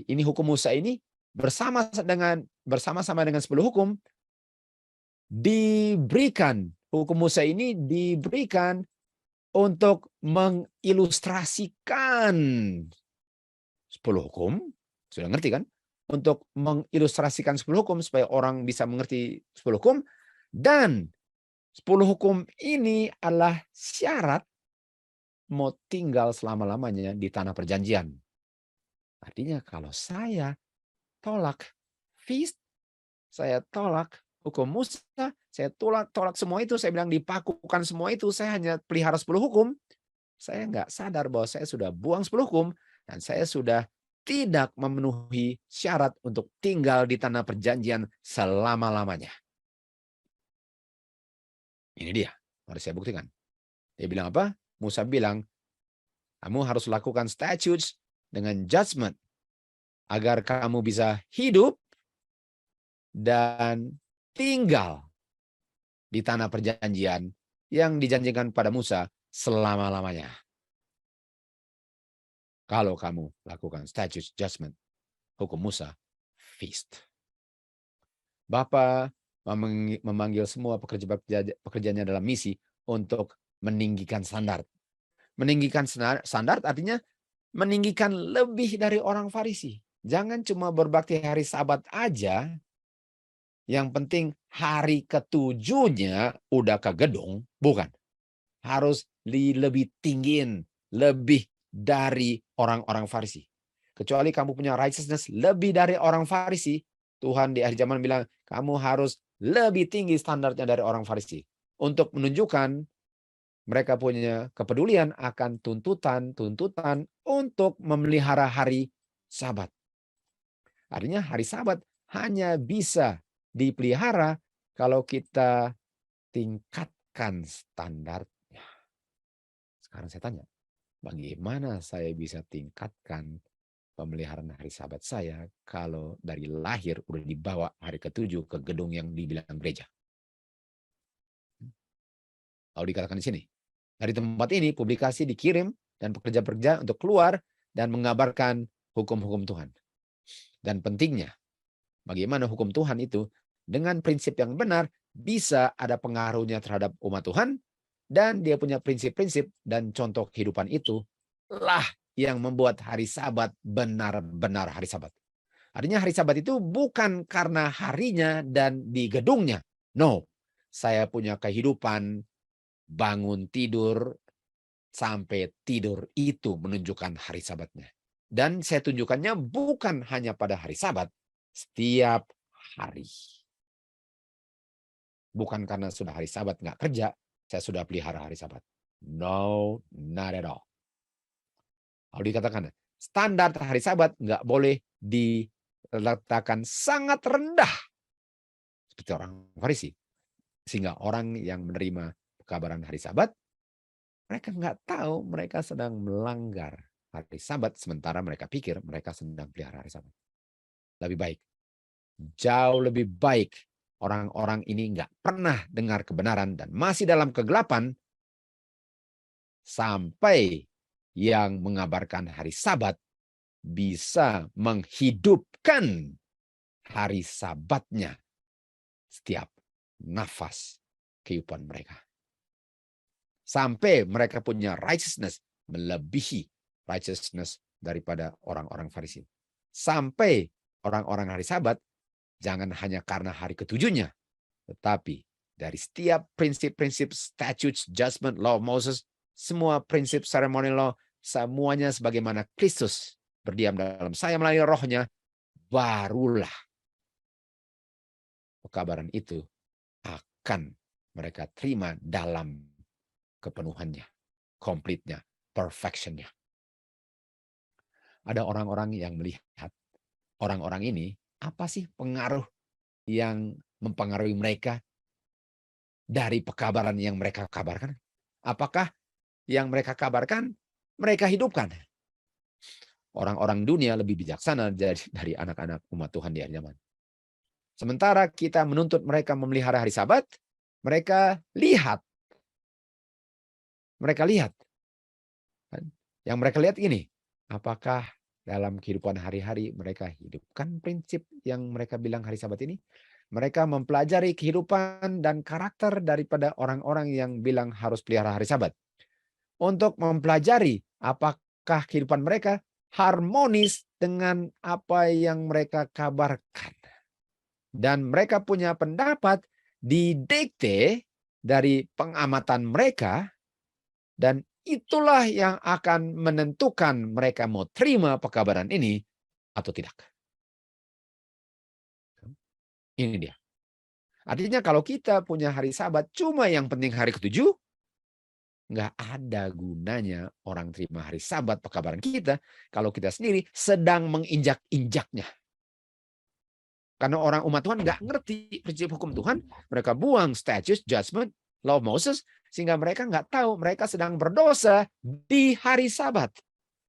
Speaker 1: ini hukum Musa ini bersama-sama dengan 10 hukum diberikan, hukum Musa ini diberikan untuk mengilustrasikan 10 hukum, sudah ngerti kan? Untuk mengilustrasikan 10 hukum supaya orang bisa mengerti 10 hukum, dan 10 hukum ini adalah syarat mau tinggal selama-lamanya di tanah perjanjian. Artinya kalau saya tolak feast, saya tolak hukum Musa, saya tolak semua itu, saya bilang dipakukan semua itu, saya hanya pelihara 10 hukum, saya nggak sadar bahwa saya sudah buang 10 hukum, dan saya sudah tidak memenuhi syarat untuk tinggal di tanah perjanjian selama-lamanya. Ini dia, harus saya buktikan. Dia bilang apa? Musa bilang, kamu harus lakukan statutes dengan judgment, agar kamu bisa hidup dan tinggal di tanah perjanjian yang dijanjikan pada Musa selama-lamanya. Kalau kamu lakukan statutes, judgment, hukum Musa, feast. Bapa memanggil semua pekerjanya dalam misi untuk meninggikan standar. Meninggikan standar artinya meninggikan lebih dari orang Farisi. Jangan cuma berbakti hari Sabat aja. Yang penting hari ketujuhnya udah ke gedung. Bukan. Harus lebih tinggiin. Lebih dari orang-orang Farisi. Kecuali kamu punya righteousness lebih dari orang Farisi. Tuhan di akhir zaman bilang, kamu harus lebih tinggi standarnya dari orang Farisi. Untuk menunjukkan mereka punya kepedulian akan tuntutan untuk memelihara hari Sabat. Artinya hari Sabat hanya bisa dipelihara kalau kita tingkatkan standarnya. Sekarang saya tanya, bagaimana saya bisa tingkatkan pemeliharaan hari Sabat saya kalau dari lahir udah dibawa hari ke-7 ke gedung yang dibilang gereja? Lalu dikatakan di sini, dari tempat ini publikasi dikirim dan pekerja-pekerja untuk keluar dan mengabarkan hukum-hukum Tuhan. Dan pentingnya, bagaimana hukum Tuhan itu dengan prinsip yang benar bisa ada pengaruhnya terhadap umat Tuhan, dan dia punya prinsip-prinsip dan contoh kehidupan itu lah yang membuat hari Sabat benar-benar hari Sabat. Artinya hari Sabat itu bukan karena harinya dan di gedungnya. No, saya punya kehidupan bangun tidur sampai tidur itu menunjukkan hari Sabatnya. Dan saya tunjukkannya bukan hanya pada hari Sabat, setiap hari. Bukan karena sudah hari Sabat nggak kerja, saya sudah pelihara hari Sabat. No, not at all. Kalau dikatakan, standar hari Sabat nggak boleh diletakkan sangat rendah. Seperti orang Farisi. Sehingga orang yang menerima kabaran hari Sabat, mereka nggak tahu mereka sedang melanggar hari Sabat, sementara mereka pikir mereka sedang pelihara hari Sabat. Lebih baik, jauh lebih baik orang-orang ini nggak pernah dengar kebenaran dan masih dalam kegelapan sampai yang mengabarkan hari Sabat bisa menghidupkan hari Sabatnya setiap nafas kehidupan mereka. Sampai mereka punya righteousness melebihi righteousness daripada orang-orang Farisi. Sampai orang-orang hari Sabat jangan hanya karena hari ketujuhnya, tetapi Dari setiap prinsip-prinsip statutes, judgment, law of Moses, semua prinsip ceremonial law, semuanya sebagaimana Kristus berdiam dalam saya melalui rohnya, barulah pekabaran itu akan mereka terima dalam kepenuhannya, komplitnya, perfectionnya. Ada orang-orang yang melihat orang-orang ini, apa sih pengaruh yang mempengaruhi mereka dari pekabaran yang mereka kabarkan? Apakah yang mereka kabarkan mereka hidupkan? Orang-orang dunia lebih bijaksana dari anak-anak umat Tuhan di akhir zaman. Sementara kita menuntut mereka memelihara hari Sabat, mereka lihat. Mereka lihat. Yang mereka lihat ini, apakah dalam kehidupan hari-hari mereka hidupkan prinsip yang mereka bilang hari Sabat ini? Mereka mempelajari kehidupan dan karakter daripada orang-orang yang bilang harus pelihara hari Sabat. Untuk mempelajari apakah kehidupan mereka harmonis dengan apa yang mereka kabarkan. Dan mereka punya pendapat didikte dari pengamatan mereka, dan itulah yang akan menentukan mereka mau terima pekabaran ini atau tidak. Ini dia. Artinya kalau kita punya hari Sabat cuma yang penting hari ketujuh, nggak ada gunanya orang terima hari Sabat pekabaran kita kalau kita sendiri sedang menginjak-injaknya. Karena orang umat Tuhan nggak ngerti prinsip hukum Tuhan, mereka buang statutes, judgment, law of Moses, sehingga mereka nggak tahu mereka sedang berdosa di hari Sabat.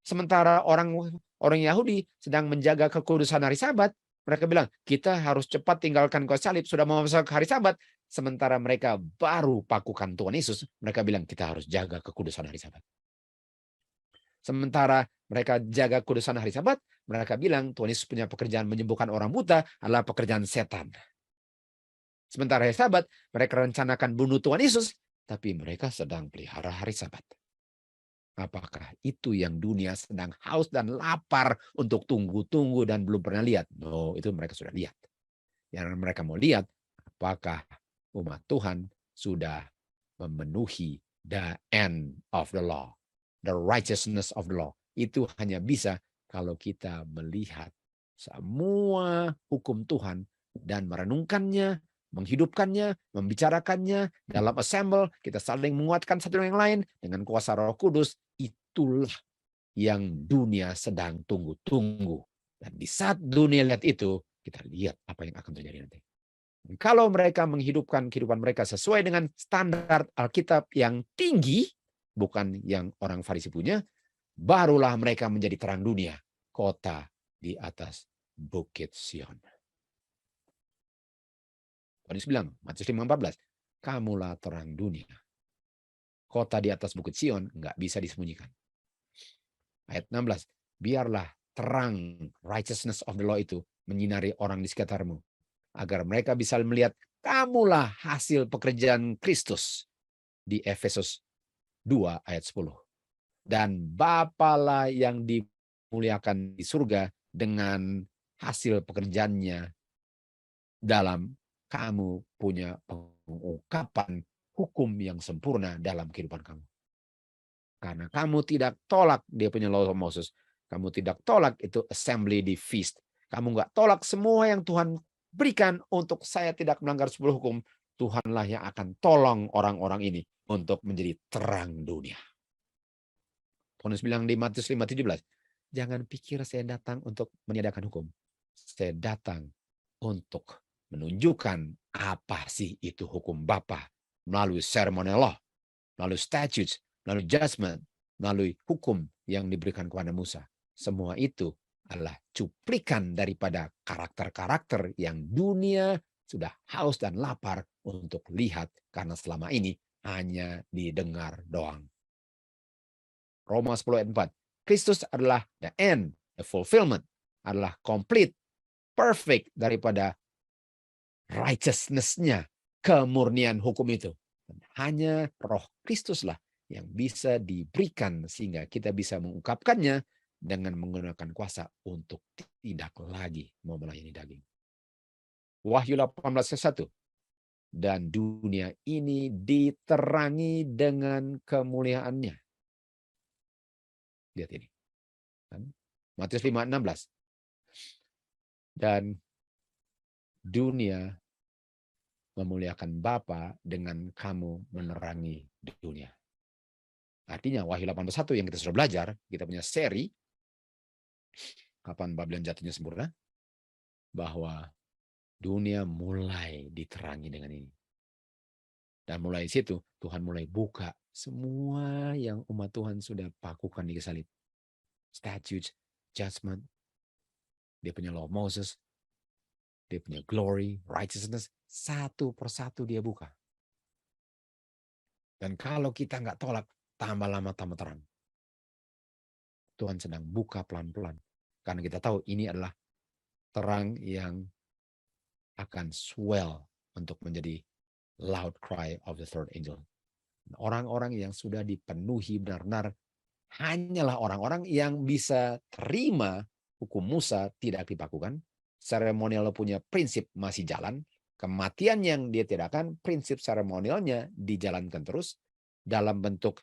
Speaker 1: Sementara orang Yahudi sedang menjaga kekudusan hari Sabat, mereka bilang kita harus cepat tinggalkan kayu salib, sudah mau masuk hari Sabat. Sementara mereka baru pakukan Tuhan Yesus, mereka bilang kita harus jaga kekudusan hari Sabat. Sementara mereka jaga kudusan hari Sabat, mereka bilang Tuhan Yesus punya pekerjaan menyembuhkan orang buta adalah pekerjaan setan. Sementara hari Sabat, mereka rencanakan bunuh Tuhan Yesus, tapi mereka sedang pelihara hari Sabat. Apakah itu yang dunia sedang haus dan lapar untuk tunggu-tunggu dan belum pernah lihat? No, itu mereka sudah lihat. Yang mereka mau lihat, apakah umat Tuhan sudah memenuhi the end of the law, the righteousness of the law. Itu hanya bisa kalau kita melihat semua hukum Tuhan dan merenungkannya, menghidupkannya, membicarakannya dalam assemble, kita saling menguatkan satu dengan yang lain dengan kuasa Roh Kudus. Itulah yang dunia sedang tunggu-tunggu. Dan di saat dunia lihat itu, kita lihat apa yang akan terjadi nanti. Kalau mereka menghidupkan kehidupan mereka sesuai dengan standar Alkitab yang tinggi, bukan yang orang Farisi punya, barulah mereka menjadi terang dunia, kota di atas Bukit Sion. Yesus bilang, Matius 5:14, kamulah terang dunia. Kota di atas Bukit Sion nggak bisa disembunyikan. Ayat 16, biarlah terang righteousness of the law itu menyinari orang di sekitarmu, agar mereka bisa melihat kamulah hasil pekerjaan Kristus di Efesus 2 ayat 10. Dan Bapalah yang dimuliakan di surga dengan hasil pekerjaannya dalam kamu punya pengungkapan hukum yang sempurna dalam kehidupan kamu. Karena kamu tidak tolak dia punya law of Moses. Kamu tidak tolak itu assembly di feast. Kamu nggak tolak semua yang Tuhan berikan untuk saya tidak melanggar 10 hukum. Tuhanlah yang akan tolong orang-orang ini untuk menjadi terang dunia. Paulus bilang di Matius 5:17, jangan pikir saya datang untuk meniadakan hukum. Saya datang untuk menunjukkan apa sih itu hukum Bapa melalui ceremonial law, melalui statutes, melalui judgment, melalui hukum yang diberikan kepada Musa. Semua itu adalah cuplikan daripada karakter-karakter yang dunia sudah haus dan lapar untuk lihat karena selama ini hanya didengar doang. Roma 10 ayat 4. Kristus adalah the end, the fulfillment, adalah complete, perfect daripada righteousness-nya, kemurnian hukum itu. Hanya Roh Kristuslah yang bisa diberikan sehingga kita bisa mengungkapkannya dengan menggunakan kuasa untuk tidak lagi mau melayani daging. Wahyu 18:1. dan dunia ini diterangi dengan kemuliaannya. Lihat ini. Matius 5:16. Dan dunia memuliakan Bapa dengan kamu menerangi dunia. Artinya Wahyu 18:1 yang kita sudah belajar, kita punya seri kapan Babylon jatuhnya sempurna, bahwa dunia mulai diterangi dengan ini. Dan mulai situ Tuhan mulai buka semua yang umat Tuhan sudah pakukan di salib. Statutes, judgment, dia punya law of Moses, dia punya glory, righteousness, satu persatu dia buka. Dan kalau kita nggak tolak, tambah lama tambah terang. Tuhan sedang buka pelan-pelan. Karena kita tahu ini adalah terang yang akan swell untuk menjadi loud cry of the third angel. Orang-orang yang sudah dipenuhi benar-benar hanyalah orang-orang yang bisa terima hukum Musa tidak dipakukan. Seremonial punya prinsip masih jalan. Kematian yang dia tiadakan, prinsip seremonialnya dijalankan terus dalam bentuk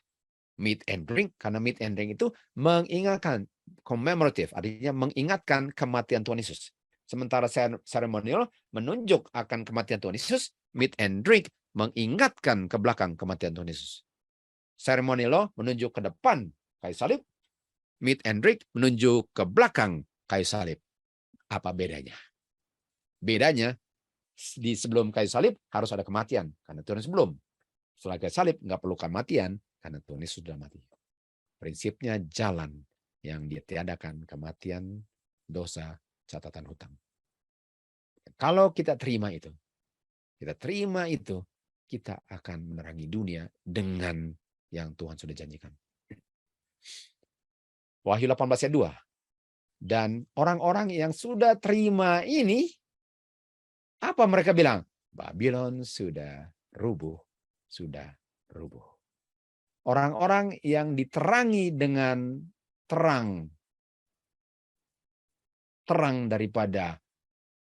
Speaker 1: meat and drink. Karena meat and drink itu mengingatkan, commemorative, artinya mengingatkan kematian Tuhan Yesus. Sementara seremonial menunjuk akan kematian Tuhan Yesus, meat and drink mengingatkan ke belakang kematian Tuhan Yesus. Seremonial menunjuk ke depan kayu salib, meat and drink menunjuk ke belakang kayu salib. Apa bedanya? Bedanya di sebelum kayu salib harus ada kematian karena Tuhan sebelum. Setelah kayu salib nggak perlu kematian karena Tuhan Yesus sudah mati. Prinsipnya jalan yang ditiadakan kematian, dosa, catatan hutang. Kalau kita terima itu, kita akan menerangi dunia dengan yang Tuhan sudah janjikan. Wahyu 18 ayat 2. Dan orang-orang yang sudah terima ini, apa mereka bilang? Babylon sudah rubuh, sudah rubuh. Orang-orang yang diterangi dengan terang daripada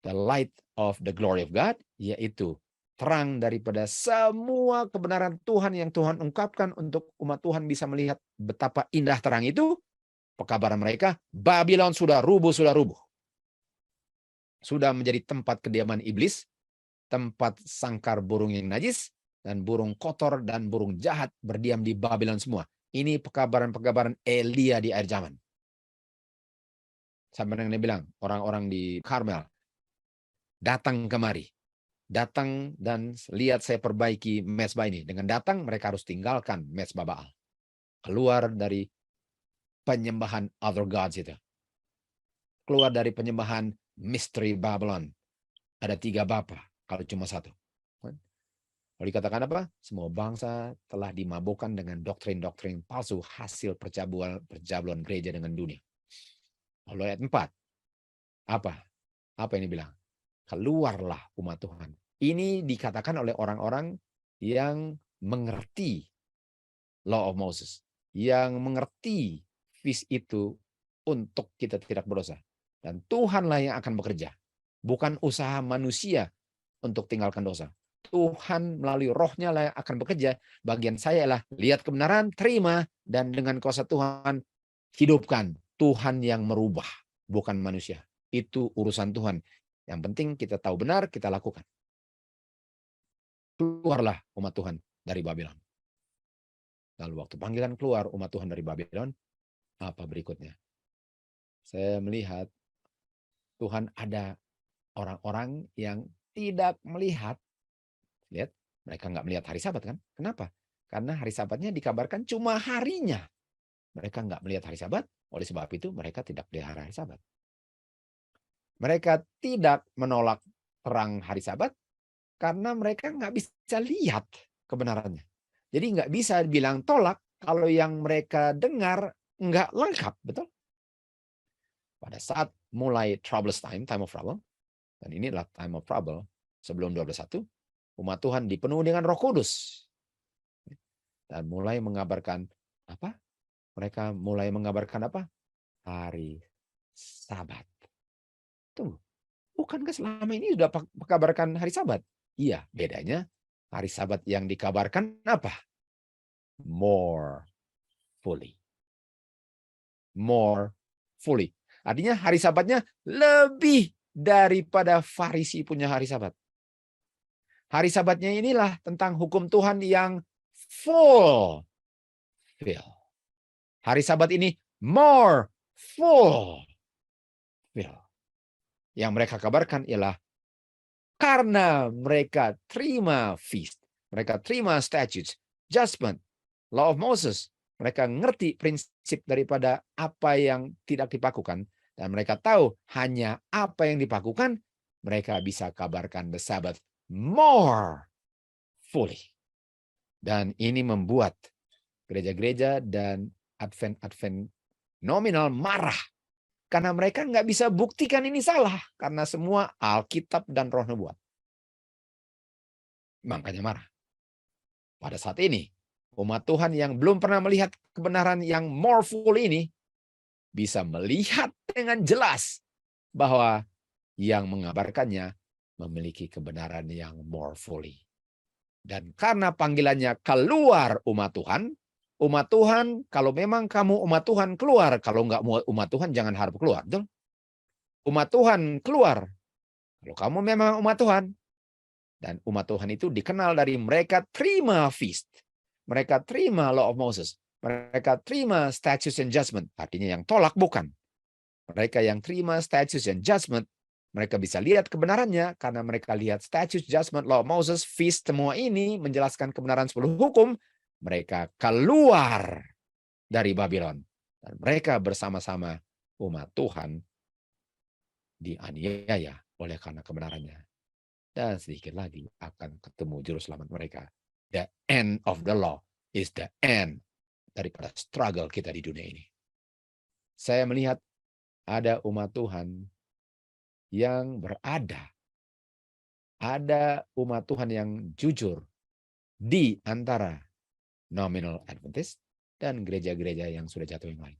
Speaker 1: the light of the glory of God, yaitu terang daripada semua kebenaran Tuhan yang Tuhan ungkapkan untuk umat Tuhan bisa melihat betapa indah terang itu. Pekabaran mereka, Babylon sudah rubuh, sudah rubuh. Sudah menjadi tempat kediaman iblis, tempat sangkar burung yang najis, dan burung kotor dan burung jahat berdiam di Babylon semua. Ini pekabaran-pekabaran Elia di akhir zaman. Sampai yang dia bilang, orang-orang di Karmel, datang kemari. Datang dan lihat saya perbaiki mezbah ini. Dengan datang mereka harus tinggalkan mezbah Baal. Keluar dari penyembahan other gods itu. Keluar dari penyembahan misteri Babylon. Ada 3 bapa, kalau cuma 1. Kalau dikatakan apa? Semua bangsa telah dimabukkan dengan doktrin-doktrin palsu hasil percabulan gereja dengan dunia. Lalu ayat 4. Apa ini bilang? Keluarlah umat Tuhan. Ini dikatakan oleh orang-orang yang mengerti law of Moses. Yang mengerti feast itu untuk kita tidak berdosa. Dan Tuhanlah yang akan bekerja. Bukan usaha manusia untuk tinggalkan dosa. Tuhan melalui rohnya lah yang akan bekerja. Bagian saya adalah lihat kebenaran, terima, dan dengan kuasa Tuhan hidupkan. Tuhan yang merubah, bukan manusia. Itu urusan Tuhan. Yang penting kita tahu benar, kita lakukan. Keluarlah umat Tuhan dari Babylon. Lalu waktu panggilan keluar umat Tuhan dari Babylon, apa berikutnya? Saya melihat Tuhan ada orang-orang yang tidak melihat. Lihat, mereka nggak melihat hari Sabat kan? Kenapa? Karena hari Sabatnya dikabarkan cuma harinya. Mereka nggak melihat hari Sabat, oleh sebab itu mereka tidak pelihara hari Sabat. Mereka tidak menolak terang hari Sabat karena mereka nggak bisa lihat kebenarannya. Jadi nggak bisa bilang tolak kalau yang mereka dengar nggak lengkap, betul? Pada saat mulai troublous time of trouble, dan ini adalah time of trouble sebelum 12:1, umat Tuhan dipenuhi dengan Roh Kudus. Dan mulai mengabarkan apa? Mereka mulai mengabarkan apa? Hari Sabat. Tunggu. Bukankah selama ini sudah mengkabarkan hari Sabat? Iya, bedanya hari Sabat yang dikabarkan apa? More fully. More fully. Artinya hari Sabatnya lebih daripada Farisi punya hari Sabat. Hari Sabatnya inilah tentang hukum Tuhan yang full. Hari Sabat ini more full. Yang mereka kabarkan ialah karena mereka terima feast, mereka terima statutes, judgment, law of Moses, mereka ngerti prinsip daripada apa yang tidak dipakukan, dan mereka tahu hanya apa yang dipakukan, mereka bisa kabarkan the Sabbath more fully. Dan ini membuat gereja-gereja dan Advent nominal marah. Karena mereka nggak bisa buktikan ini salah. Karena semua Alkitab dan Roh Nubuat. Makanya marah. Pada saat ini, umat Tuhan yang belum pernah melihat kebenaran yang more full ini, bisa melihat dengan jelas bahwa yang mengabarkannya memiliki kebenaran yang more fully. Dan karena panggilannya keluar umat Tuhan, kalau memang kamu umat Tuhan keluar, kalau nggak umat Tuhan jangan harap keluar. Betul? Umat Tuhan keluar. Kalau kamu memang umat Tuhan, dan umat Tuhan itu dikenal dari mereka terima feast, mereka terima law of Moses, mereka terima statutes and judgment, artinya yang tolak bukan. Mereka yang terima statutes and judgment, mereka bisa lihat kebenarannya karena mereka lihat statutes, judgment, law of Moses, feast, semua ini menjelaskan kebenaran 10 hukum. Mereka keluar dari Babylon. Dan mereka bersama-sama umat Tuhan dianiaya oleh karena kebenarannya. Dan sedikit lagi akan ketemu juru selamat mereka. The end of the law is the end daripada struggle kita di dunia ini. Saya melihat ada umat Tuhan yang berada. Ada umat Tuhan yang jujur di antara nominal Adventist dan gereja-gereja yang sudah jatuh yang lain.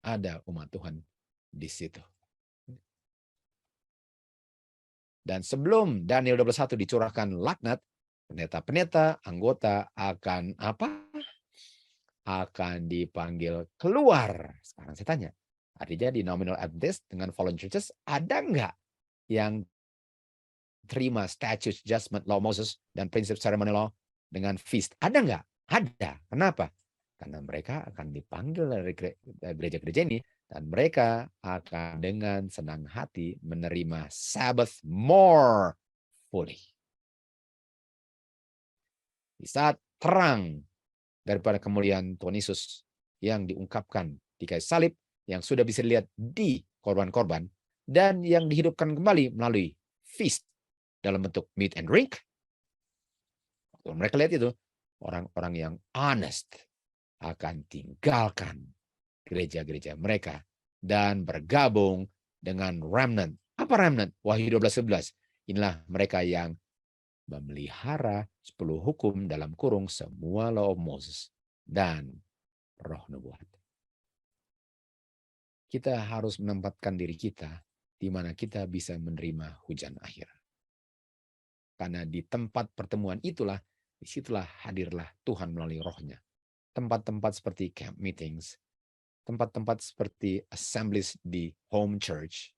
Speaker 1: Ada umat Tuhan di situ. Dan sebelum Daniel 21 dicurahkan laknat, pendeta-pendeta anggota akan apa? Akan dipanggil keluar. Sekarang saya tanya, artinya di nominal Adventist dengan fallen churches ada nggak yang terima statutes, judgment, law Moses, dan prinsip ceremony law dengan feast? Ada nggak? Ada. Kenapa? Karena mereka akan dipanggil dari gereja-gereja ini, dan mereka akan dengan senang hati menerima Sabbath more fully. Di saat terang daripada kemuliaan Tuhan Yesus yang diungkapkan di kayu salib, yang sudah bisa dilihat di korban-korban, dan yang dihidupkan kembali melalui feast dalam bentuk meat and drink. Waktu mereka lihat itu, orang-orang yang honest akan tinggalkan gereja-gereja mereka dan bergabung dengan remnant. Apa remnant? Wahyu 12:11. Inilah mereka yang memelihara 10 hukum dalam kurung semua law of Moses dan roh nubuat. Kita harus menempatkan diri kita di mana kita bisa menerima hujan akhir. Karena di tempat pertemuan itulah, disitulah hadirlah Tuhan melalui rohnya. Tempat-tempat seperti camp meetings, tempat-tempat seperti assemblies di home church,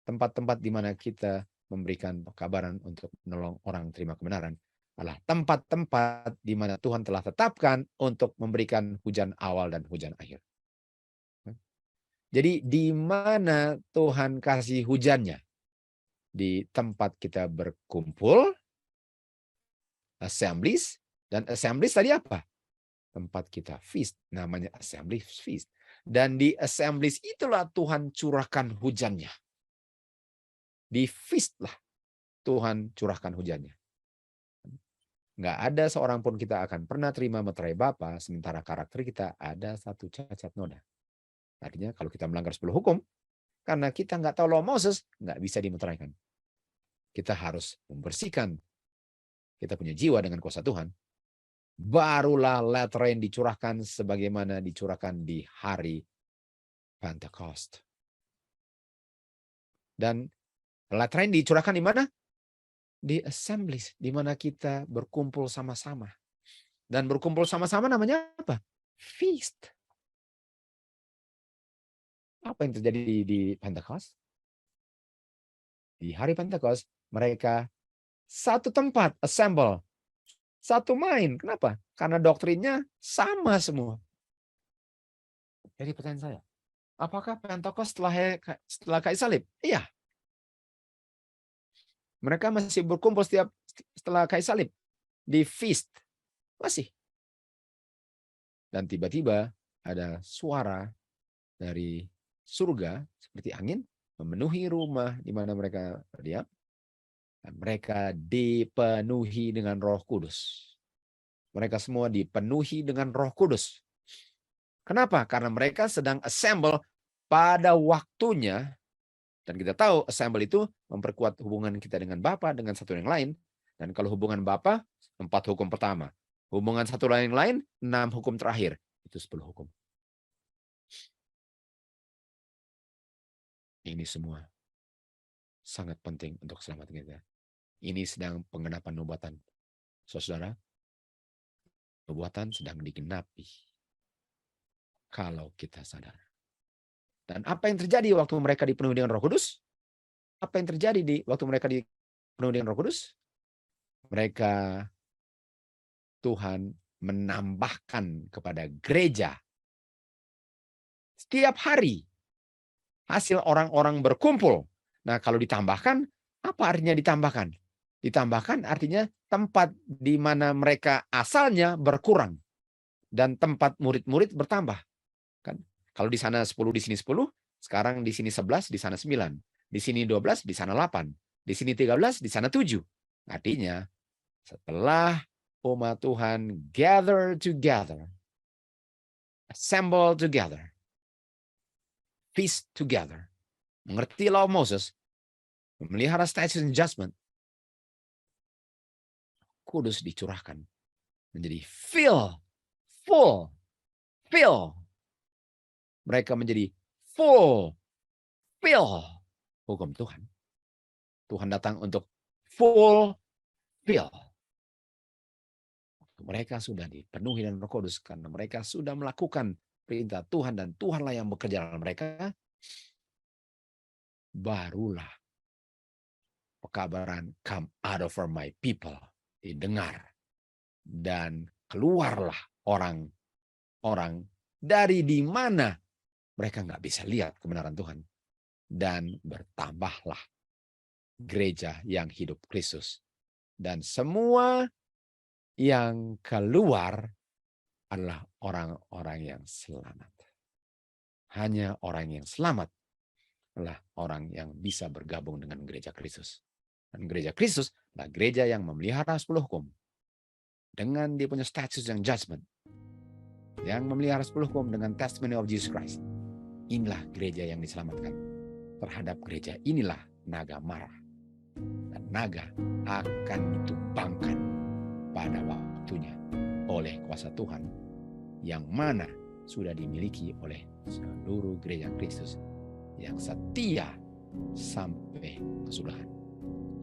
Speaker 1: tempat-tempat di mana kita memberikan pekabaran untuk menolong orang terima kebenaran, adalah tempat-tempat di mana Tuhan telah tetapkan untuk memberikan hujan awal dan hujan akhir. Jadi di mana Tuhan kasih hujannya? Di tempat kita berkumpul, assemblies, dan assemblies tadi apa? Tempat kita feast, namanya assembly feast. Dan di assemblies itulah Tuhan curahkan hujannya. Di feast lah Tuhan curahkan hujannya. Nggak ada seorang pun kita akan pernah terima meterai Bapa, sementara karakter kita ada satu cacat noda. Artinya kalau kita melanggar 10 hukum, karena kita nggak tahu law Moses, nggak bisa dimeteraikan. Kita harus membersihkan kita punya jiwa dengan kuasa Tuhan. Barulah letter rain dicurahkan sebagaimana dicurahkan di hari Pentecost. Dan Lateran dicurahkan di mana? Di assemblies, di mana kita berkumpul sama-sama. Dan berkumpul sama-sama namanya apa? Feast. Apa yang terjadi di Pentecost? Di hari Pentecost, mereka satu tempat, assemble. Satu main. Kenapa? Karena doktrinnya sama semua. Jadi pertanyaan saya, apakah Pentecost setelah kayu salib? Iya. Mereka masih berkumpul setelah kayu salib. Di feast. Masih. Dan tiba-tiba ada suara dari surga seperti angin memenuhi rumah di mana mereka berdiam. Dan mereka dipenuhi dengan Roh Kudus. Mereka semua dipenuhi dengan Roh Kudus. Kenapa? Karena mereka sedang assemble pada waktunya. Dan kita tahu assemble itu memperkuat hubungan kita dengan Bapa, dengan satu yang lain. Dan kalau hubungan Bapa, 4 hukum pertama. Hubungan satu lain 6 hukum terakhir. Itu 10 hukum. Ini semua sangat penting untuk selamat kita. Ini sedang penggenapan nubuatan. Saudara, nubuatan sedang digenapi kalau kita sadar. Dan apa yang terjadi waktu mereka dipenuhi dengan Roh Kudus? Apa yang terjadi waktu mereka dipenuhi dengan Roh Kudus? Mereka, Tuhan menambahkan kepada gereja setiap hari hasil orang-orang berkumpul. Nah, kalau ditambahkan, apa artinya ditambahkan? Ditambahkan artinya tempat di mana mereka asalnya berkurang dan tempat murid-murid bertambah. Kan? Kalau di sana 10, di sini 10, sekarang di sini 11, di sana 9. Di sini 12, di sana 8. Di sini 13, di sana 7. Artinya, setelah umat Tuhan gather together, assemble together, feast together, mengerti law Moses, memelihara statutes and judgment, Kudus dicurahkan menjadi fill. Mereka menjadi full hukum Tuhan. Tuhan datang untuk fulfill. Mereka sudah dipenuhi dengan Roh Kudus karena mereka sudah melakukan perintah Tuhan dan Tuhanlah yang bekerja dalam mereka. Barulah pekabaran come out of my people didengar dan keluarlah orang-orang dari di mana mereka nggak bisa lihat kebenaran Tuhan dan bertambahlah gereja yang hidup Kristus dan semua yang keluar adalah orang-orang yang selamat. Hanya orang yang selamat adalah orang yang bisa bergabung dengan gereja Kristus. Dan gereja Kristus adalah gereja yang memelihara 10 hukum. Dengan dia punya status yang judgment. Yang memelihara 10 hukum dengan testimony of Jesus Christ. Inilah gereja yang diselamatkan. Terhadap gereja inilah naga marah. Dan naga akan ditumbangkan pada waktunya oleh kuasa Tuhan. Yang mana sudah dimiliki oleh seluruh gereja Kristus yang setia sampai kesudahan.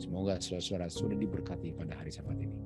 Speaker 1: Semoga saudara-saudara sudah diberkati pada hari Sabat ini.